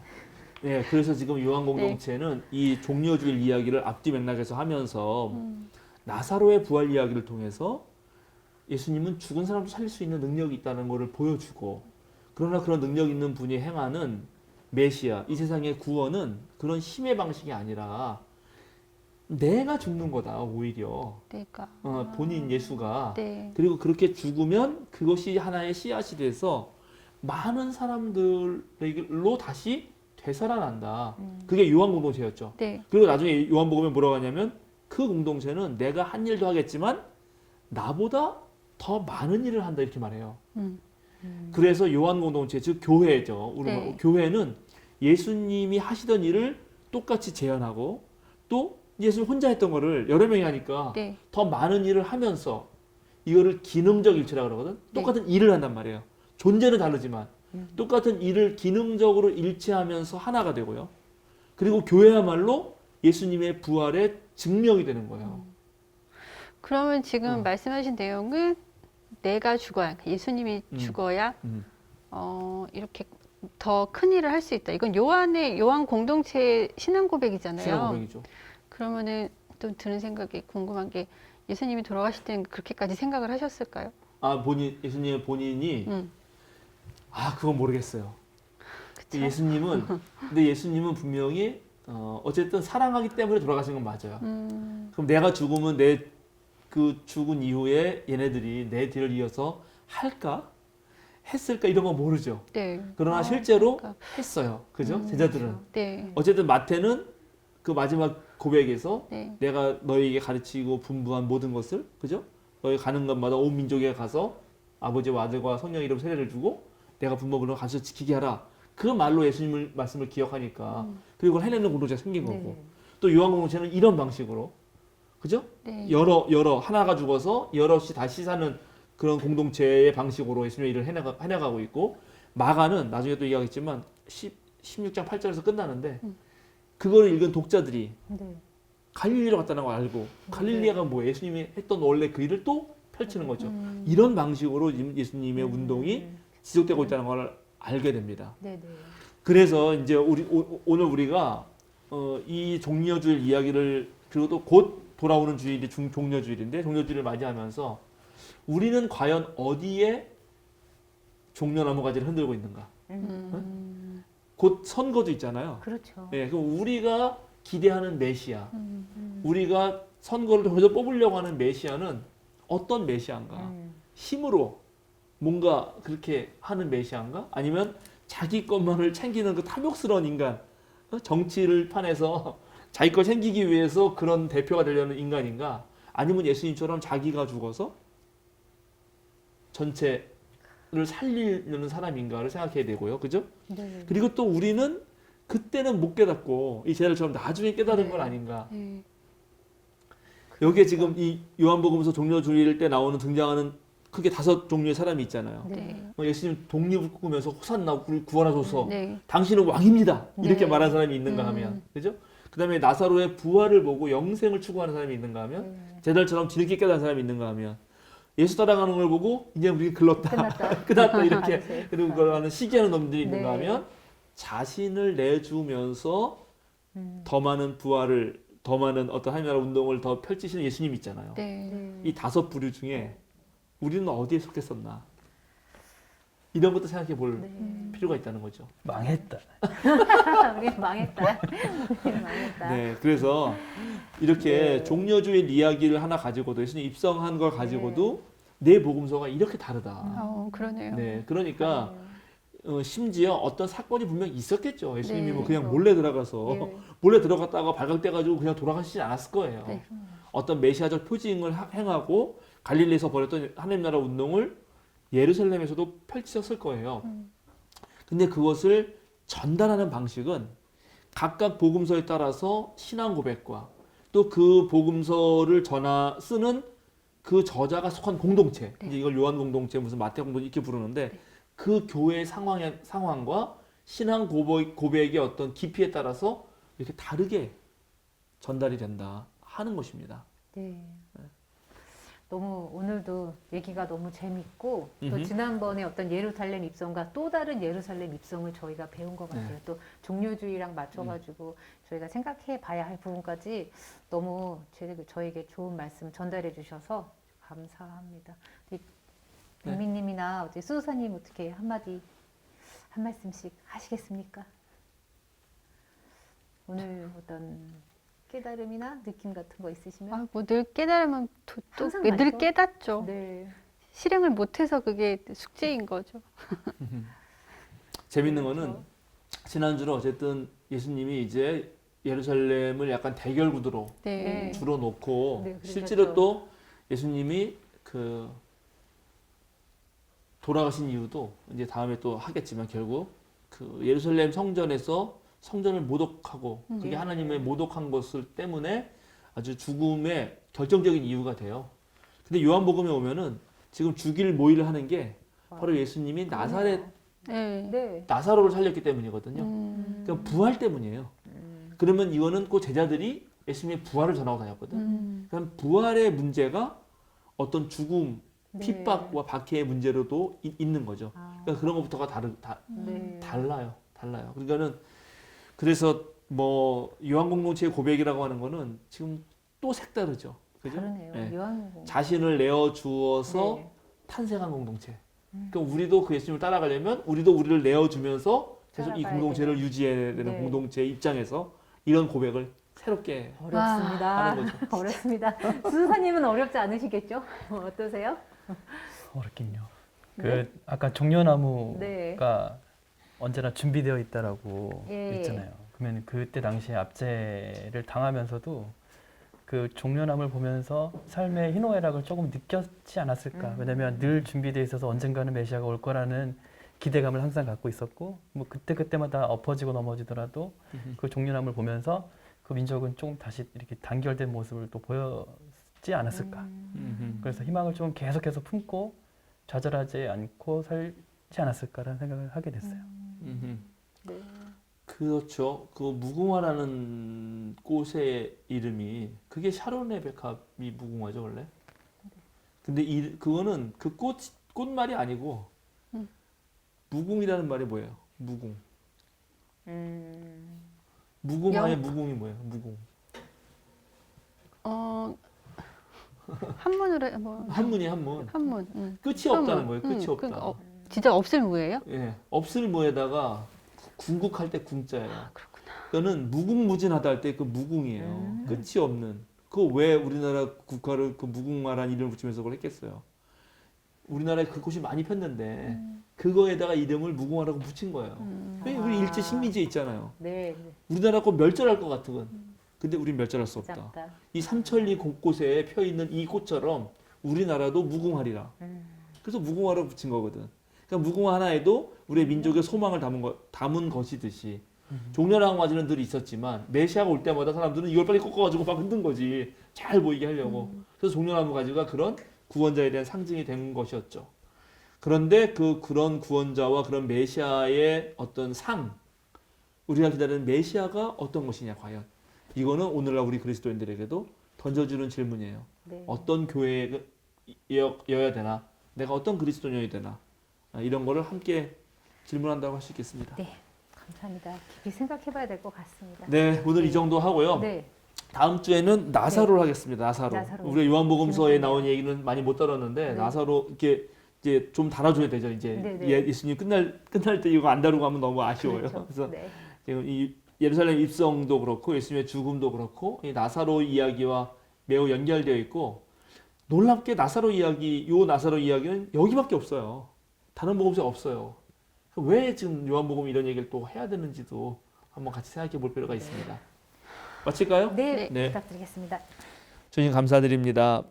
Speaker 4: 네, 그래서 지금 요한 공동체는 이 종려주일 이야기를 앞뒤 맥락에서 하면서 나사로의 부활 이야기를 통해서 예수님은 죽은 사람도 살릴 수 있는 능력이 있다는 것을 보여주고 그러나 그런 능력 있는 분이 행하는 메시아, 이 세상의 구원은 그런 힘의 방식이 아니라 내가 죽는 거다 오히려
Speaker 3: 그러니까
Speaker 4: 본인 예수가
Speaker 3: 네.
Speaker 4: 그리고 그렇게 죽으면 그것이 하나의 씨앗이 돼서 많은 사람들로 다시 되살아난다. 그게 요한 공동체였죠.
Speaker 3: 네.
Speaker 4: 그리고 나중에 요한복음에 뭐라고 하냐면 그 공동체는 내가 한 일도 하겠지만 나보다 더 많은 일을 한다 이렇게 말해요. 그래서 요한 공동체 즉 교회죠. 우리
Speaker 3: 네.
Speaker 4: 교회는 예수님이 하시던 일을 똑같이 재현하고 또 예수님 혼자 했던 거를 여러 명이 하니까
Speaker 3: 네.
Speaker 4: 더 많은 일을 하면서 이거를 기능적 일체라고 그러거든. 똑같은 일을 한단 말이에요. 존재는 다르지만 똑같은 일을 기능적으로 일치하면서 하나가 되고요. 그리고 교회야말로 예수님의 부활의 증명이 되는 거예요.
Speaker 3: 그러면 지금 말씀하신 내용은 내가 죽어야 예수님이 죽어야 이렇게 더 큰 일을 할 수 있다. 이건 요한 공동체의 신앙 고백이잖아요.
Speaker 4: 신앙 고백이죠.
Speaker 3: 그러면은 또 드는 생각이 궁금한 게 예수님이 돌아가실 때는 그렇게까지 생각을 하셨을까요?
Speaker 4: 예수님의 본인이 그건 모르겠어요.
Speaker 3: 그쵸?
Speaker 4: 근데 예수님은 분명히 어쨌든 사랑하기 때문에 돌아가신 건 맞아요. 그럼 내가 죽으면 그 죽은 이후에 얘네들이 내 뒤를 이어서 할까? 했을까 이런 건 모르죠.
Speaker 3: 네.
Speaker 4: 그러나 실제로
Speaker 3: 그러니까.
Speaker 4: 했어요. 그죠? 제자들은.
Speaker 3: 네.
Speaker 4: 어쨌든 마태는 그 마지막 고백에서
Speaker 3: 네.
Speaker 4: 내가 너희에게 가르치고 분부한 모든 것을, 그죠? 너희 가는 곳마다 온 민족에 가서 아버지와 아들과 성령 이름 세례를 주고 내가 분부한 가르쳐 지키게 하라. 그 말로 예수님을 말씀을 기억하니까 그리고 그걸 해내는 공동체가 생긴 거고
Speaker 2: 네.
Speaker 4: 또 요한 공동체는 이런 방식으로, 그죠?
Speaker 3: 네.
Speaker 4: 여러 하나가 죽어서 여럿이 다시 사는 그런 공동체의 방식으로 예수님의 일을 해나가고 있고, 마가는 나중에 또 얘기하겠지만 16장 8절에서 끝나는데 그거를 읽은 독자들이
Speaker 2: 네.
Speaker 4: 갈릴리로 갔다는 걸 알고 갈릴리아가 뭐예요? 예수님이 했던 원래 그 일을 또 펼치는 거죠.
Speaker 3: 음.
Speaker 4: 이런 방식으로 예수님의 운동이 지속되고 있다는 걸 알게 됩니다.
Speaker 2: 네, 네.
Speaker 4: 그래서 이제 오늘 우리가 이 종려주일 이야기를, 그리고 또 곧 돌아오는 주일이 종려주일인데 종려주일을 맞이하면서 우리는 과연 어디에 종려나무 가지를 흔들고 있는가? 곧 선거도 있잖아요.
Speaker 2: 그렇죠.
Speaker 4: 예, 그럼 우리가 기대하는 메시아, 우리가 선거를 통해서 뽑으려고 하는 메시아는 어떤 메시아인가? 힘으로 뭔가 그렇게 하는 메시아인가? 아니면 자기 것만을 챙기는 그 탐욕스러운 인간, 정치를 판에서 자기 거 챙기기 위해서 그런 대표가 되려는 인간인가? 아니면 예수님처럼 자기가 죽어서 전체를 살리려는 사람인가를 생각해야 되고요. 그죠?
Speaker 2: 네.
Speaker 4: 그리고 또 우리는 그때는 못 깨닫고 이 제자들처럼 나중에 깨달은 건 아닌가?
Speaker 3: 네.
Speaker 4: 여기에 지금 이 요한복음에서 종려주일 때 등장하는 크게 5종류의 사람이 있잖아요.
Speaker 3: 네.
Speaker 4: 예수님 독립을 꿈꾸면서 호산나 우리 구원하소서,
Speaker 3: 네.
Speaker 4: 당신은 왕입니다 이렇게
Speaker 2: 네.
Speaker 4: 말하는 사람이 있는가 하면, 그죠? 그 다음에 나사로의 부활을 보고 영생을 추구하는 사람이 있는가 하면, 제자들처럼 뒤늦게 깨달은 사람이 있는가 하면, 예수 따라가는 걸 보고 이제 우리 글렀다
Speaker 2: 끝났다.
Speaker 4: 끝났다 이렇게
Speaker 2: 알았어요.
Speaker 4: 그리고 그걸 하는 시기하는 놈들이 있는가
Speaker 2: 네.
Speaker 4: 하면, 자신을 내주면서 더 많은 부활을, 더 많은 어떤 하나님 나라 운동을 더 펼치시는 예수님 있잖아요.
Speaker 3: 네.
Speaker 2: 네.
Speaker 4: 이 5부류 중에 우리는 어디에 속했었나, 이런 것도 생각해 볼
Speaker 2: 네.
Speaker 4: 필요가 있다는 거죠.
Speaker 1: 망했다.
Speaker 2: 우리 망했다. 우리 망했다.
Speaker 4: 네, 그래서 이렇게
Speaker 2: 네.
Speaker 4: 종려주일 이야기를 하나 가지고도, 예수님 입성한 걸 가지고도 내 복음서가 이렇게 다르다.
Speaker 3: 그러네요.
Speaker 4: 네, 그러니까 심지어 어떤 사건이 분명 있었겠죠. 예수님이
Speaker 3: 네.
Speaker 4: 뭐 그냥 몰래 들어가서
Speaker 2: 네.
Speaker 4: 몰래 들어갔다가 발각돼가지고 그냥 돌아가시지 않았을 거예요.
Speaker 3: 네.
Speaker 4: 어떤 메시아적 표징을 행하고 갈릴리에서 벌였던 하나님 나라 운동을 예루살렘에서도 펼치셨을 거예요. 근데 그것을 전달하는 방식은 각각 복음서에 따라서 신앙 고백과 또 그 복음서를 쓰는 그 저자가 속한 공동체,
Speaker 3: 네.
Speaker 4: 이제 이걸 요한 공동체, 무슨 마태 공동체 이렇게 부르는데, 그 교회의 상황과 신앙 고백의 어떤 깊이에 따라서 이렇게 다르게 전달이 된다 하는 것입니다.
Speaker 2: 네. 너무 오늘도 얘기가 너무 재밌고 또
Speaker 4: 음흠.
Speaker 2: 지난번에 어떤 예루살렘 입성과 또 다른 예루살렘 입성을 저희가 배운 것 같아요.
Speaker 4: 네.
Speaker 2: 또 종료주의랑 맞춰가지고 저희가 생각해 봐야 할 부분까지 너무 저에게 좋은 말씀 전달해 주셔서 감사합니다.
Speaker 4: 네.
Speaker 2: 백민님이나 어제 수사님 어떻게 한 말씀씩 하시겠습니까? 오늘 어떤 깨달음이나 느낌 같은 거 있으시면?
Speaker 3: 뭐 늘 깨달으면
Speaker 2: 항상
Speaker 3: 늘
Speaker 2: 말이죠.
Speaker 3: 깨닫죠.
Speaker 2: 네.
Speaker 3: 실행을 못해서 그게 숙제인 거죠.
Speaker 4: 재밌는
Speaker 2: 그렇죠.
Speaker 4: 거는 지난주로 어쨌든 예수님이 이제 예루살렘을 약간 대결 구도로
Speaker 3: 네.
Speaker 4: 줄어 놓고,
Speaker 2: 네, 그러셨죠.
Speaker 4: 실제로 또 예수님이 그 돌아가신 이유도 이제 다음에 또 하겠지만, 결국 그 예루살렘 성전을 모독하고 그게
Speaker 2: 네.
Speaker 4: 하나님의 모독한 것을 때문에 아주 죽음의 결정적인 이유가 돼요. 근데 요한복음에 오면은 지금 죽일 모의를 하는 게 바로 예수님이 나사렛
Speaker 3: 네.
Speaker 2: 네.
Speaker 4: 나사로를 살렸기 때문이거든요.
Speaker 3: 음.
Speaker 4: 그러니까 부활 때문이에요. 그러면 이거는 꼭 제자들이 예수님의 부활을 전하고 다녔거든. 그럼 부활의 문제가 어떤 죽음,
Speaker 2: 네.
Speaker 4: 핍박과 박해의 문제로도 있는 거죠.
Speaker 2: 아,
Speaker 4: 그러니까 그런 것부터가
Speaker 2: 네.
Speaker 4: 달라요. 그러니까는 그래서 뭐 요한 공동체의 고백이라고 하는 거는 지금 또 색다르죠. 그죠?
Speaker 2: 다르네요.
Speaker 4: 네.
Speaker 2: 요한복음.
Speaker 4: 자신을 내어 주어서
Speaker 2: 네.
Speaker 4: 탄생한 공동체. 그러니까 우리도 그 예수님을 따라가려면 우리도 우리를 내어 주면서 계속 이
Speaker 2: 따라가야
Speaker 4: 공동체를
Speaker 2: 되는.
Speaker 4: 유지해야 되는
Speaker 2: 네.
Speaker 4: 공동체 입장에서 이런 고백을 새롭게
Speaker 2: 어렵습니다.
Speaker 4: 하는 거죠.
Speaker 2: 어렵습니다. 수사님은 어렵지 않으시겠죠? 어떠세요?
Speaker 1: 어렵긴요. 그 아까 종려나무가
Speaker 2: 네.
Speaker 1: 언제나 준비되어 있다라고
Speaker 2: 예.
Speaker 1: 했잖아요. 그러면 그때 당시에 압제를 당하면서도 그 종려나무를 보면서 삶의 희노애락을 조금 느꼈지 않았을까? 왜냐하면 늘 준비되어 있어서 언젠가는 메시아가 올 거라는 기대감을 항상 갖고 있었고, 뭐 그때마다 엎어지고 넘어지더라도 그 종려나무를 보면서 그 민족은 조금 다시 이렇게 단결된 모습을 또 보였지 않았을까? 그래서 희망을 좀 계속해서 품고 좌절하지 않고 살지 않았을까라는 생각을 하게 됐어요.
Speaker 2: 네.
Speaker 4: 그렇죠. 그 무궁화라는 꽃의 이름이 그게 샤론의 백합이 무궁화죠 원래. 근데 그거는 그 꽃말이 아니고 무궁이라는 말이 뭐예요? 무궁. 무궁화의 무궁이 뭐예요? 무궁.
Speaker 3: 한문으로 뭐
Speaker 4: 한문이 한문.
Speaker 3: 한문.
Speaker 4: 끝이 없다는 거예요. 끝이 없다.
Speaker 3: 그러니까 진짜 없을 무예요?
Speaker 4: 예, 없을 무에다가 궁극할 때 궁자예요.
Speaker 3: 그렇구나.
Speaker 4: 그거는 무궁무진하다 할 때 그 무궁이에요. 끝이 없는. 그거 왜 우리나라 국화를 그 무궁화라는 이름을 붙이면서 그걸 했겠어요. 우리나라에 그 꽃이 많이 폈는데 그거에다가 이름을 무궁화라고 붙인 거예요. 왜 우리 일제 식민지에 있잖아요.
Speaker 2: 네.
Speaker 4: 우리나라 꽃 멸절할 것 같은. 근데 우린 멸절할 수 없다.
Speaker 2: 짧다.
Speaker 4: 이 삼천리 곳곳에 펴 있는 이 꽃처럼 우리나라도 무궁화리라. 그래서 무궁화라고 붙인 거거든. 그러니까 무궁화 하나에도 우리의 민족의 소망을 담은 것이듯이 종려나무까지는 늘 있었지만 메시아가 올 때마다 사람들은 이걸 빨리 꺾어가지고 막 흔든 거지. 잘 보이게 하려고. 그래서 종려나무 가지가 그런 구원자에 대한 상징이 된 것이었죠. 그런데 그런 구원자와 그런 메시아의 어떤 우리가 기다리는 메시아가 어떤 것이냐 과연. 이거는 오늘날 우리 그리스도인들에게도 던져주는 질문이에요.
Speaker 2: 네.
Speaker 4: 어떤 교회여야 되나? 내가 어떤 그리스도인이어야 되나? 이런 거를 함께 질문한다고 할 수 있겠습니다.
Speaker 2: 네. 감사합니다. 깊이 생각해봐야 될 것 같습니다.
Speaker 4: 네, 오늘 이 정도 하고요.
Speaker 2: 네.
Speaker 4: 다음 주에는 나사로를 하겠습니다. 나사로.
Speaker 2: 나사로.
Speaker 4: 우리가 요한복음서에
Speaker 2: 재밌겠네요.
Speaker 4: 나온 얘기는 많이 못 다뤘는데
Speaker 2: 네.
Speaker 4: 나사로 이렇게 이제 좀 다뤄줘야 되죠. 이제
Speaker 2: 네, 네.
Speaker 4: 예수님 끝날 때 이거 안 다루고 하면 너무 아쉬워요.
Speaker 2: 그렇죠.
Speaker 4: 그래서
Speaker 2: 네.
Speaker 4: 지금 이 예루살렘 입성도 그렇고 예수님의 죽음도 그렇고 이 나사로 이야기와 매우 연결되어 있고 놀랍게 나사로 이야기는 여기밖에 없어요. 다른 복음서에 없어요. 왜 지금 요한복음 이런 얘기를 또 해야 되는지도 한번 같이 생각해 볼 필요가 있습니다. 마칠까요?
Speaker 2: 네.
Speaker 4: 네.
Speaker 2: 부탁드리겠습니다.
Speaker 4: 주님 감사드립니다.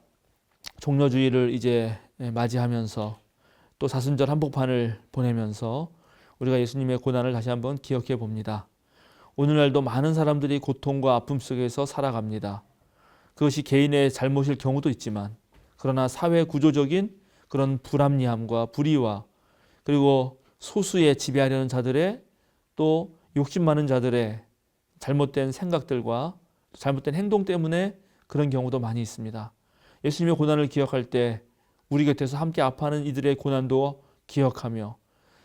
Speaker 4: 종려주의를 이제 맞이하면서 또 사순절 한복판을 보내면서 우리가 예수님의 고난을 다시 한번 기억해 봅니다. 오늘날도 많은 사람들이 고통과 아픔 속에서 살아갑니다. 그것이 개인의 잘못일 경우도 있지만 그러나 사회 구조적인 그런 불합리함과 불의와 그리고 소수의 지배하려는 자들의 또 욕심 많은 자들의 잘못된 생각들과 잘못된 행동 때문에 그런 경우도 많이 있습니다. 예수님의 고난을 기억할 때 우리 곁에서 함께 아파하는 이들의 고난도 기억하며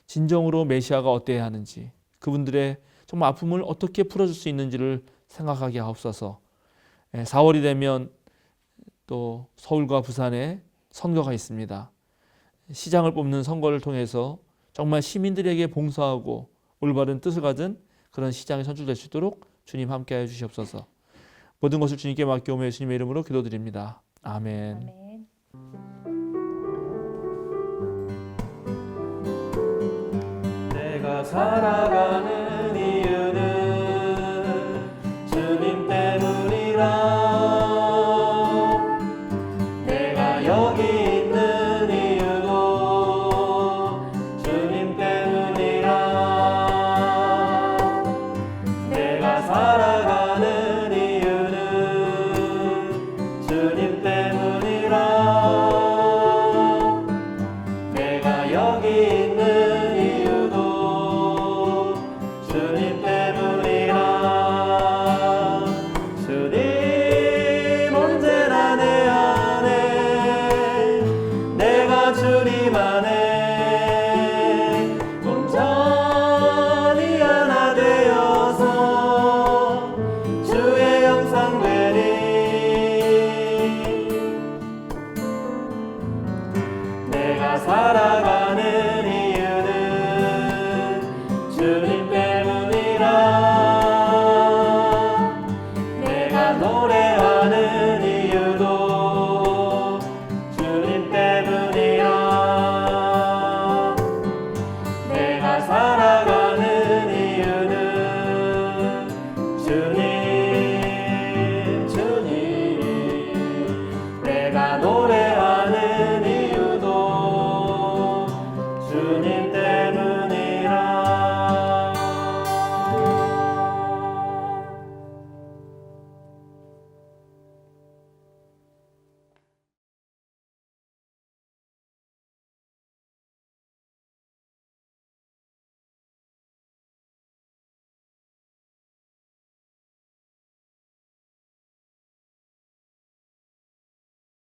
Speaker 4: 진정으로 메시아가 어때야 하는지 그분들의 정말 아픔을 어떻게 풀어줄 수 있는지를 생각하게 하옵소서. 4월이 되면 또 서울과 부산에 선거가 있습니다. 시장을 뽑는 선거를 통해서 정말 시민들에게 봉사하고 올바른 뜻을 가진 그런 시장이 선출될 수 있도록 주님 함께하여 주시옵소서. 모든 것을 주님께 맡겨오며 예수님의 이름으로 기도드립니다. 아멘.
Speaker 2: 아멘.
Speaker 1: 내가 살아가는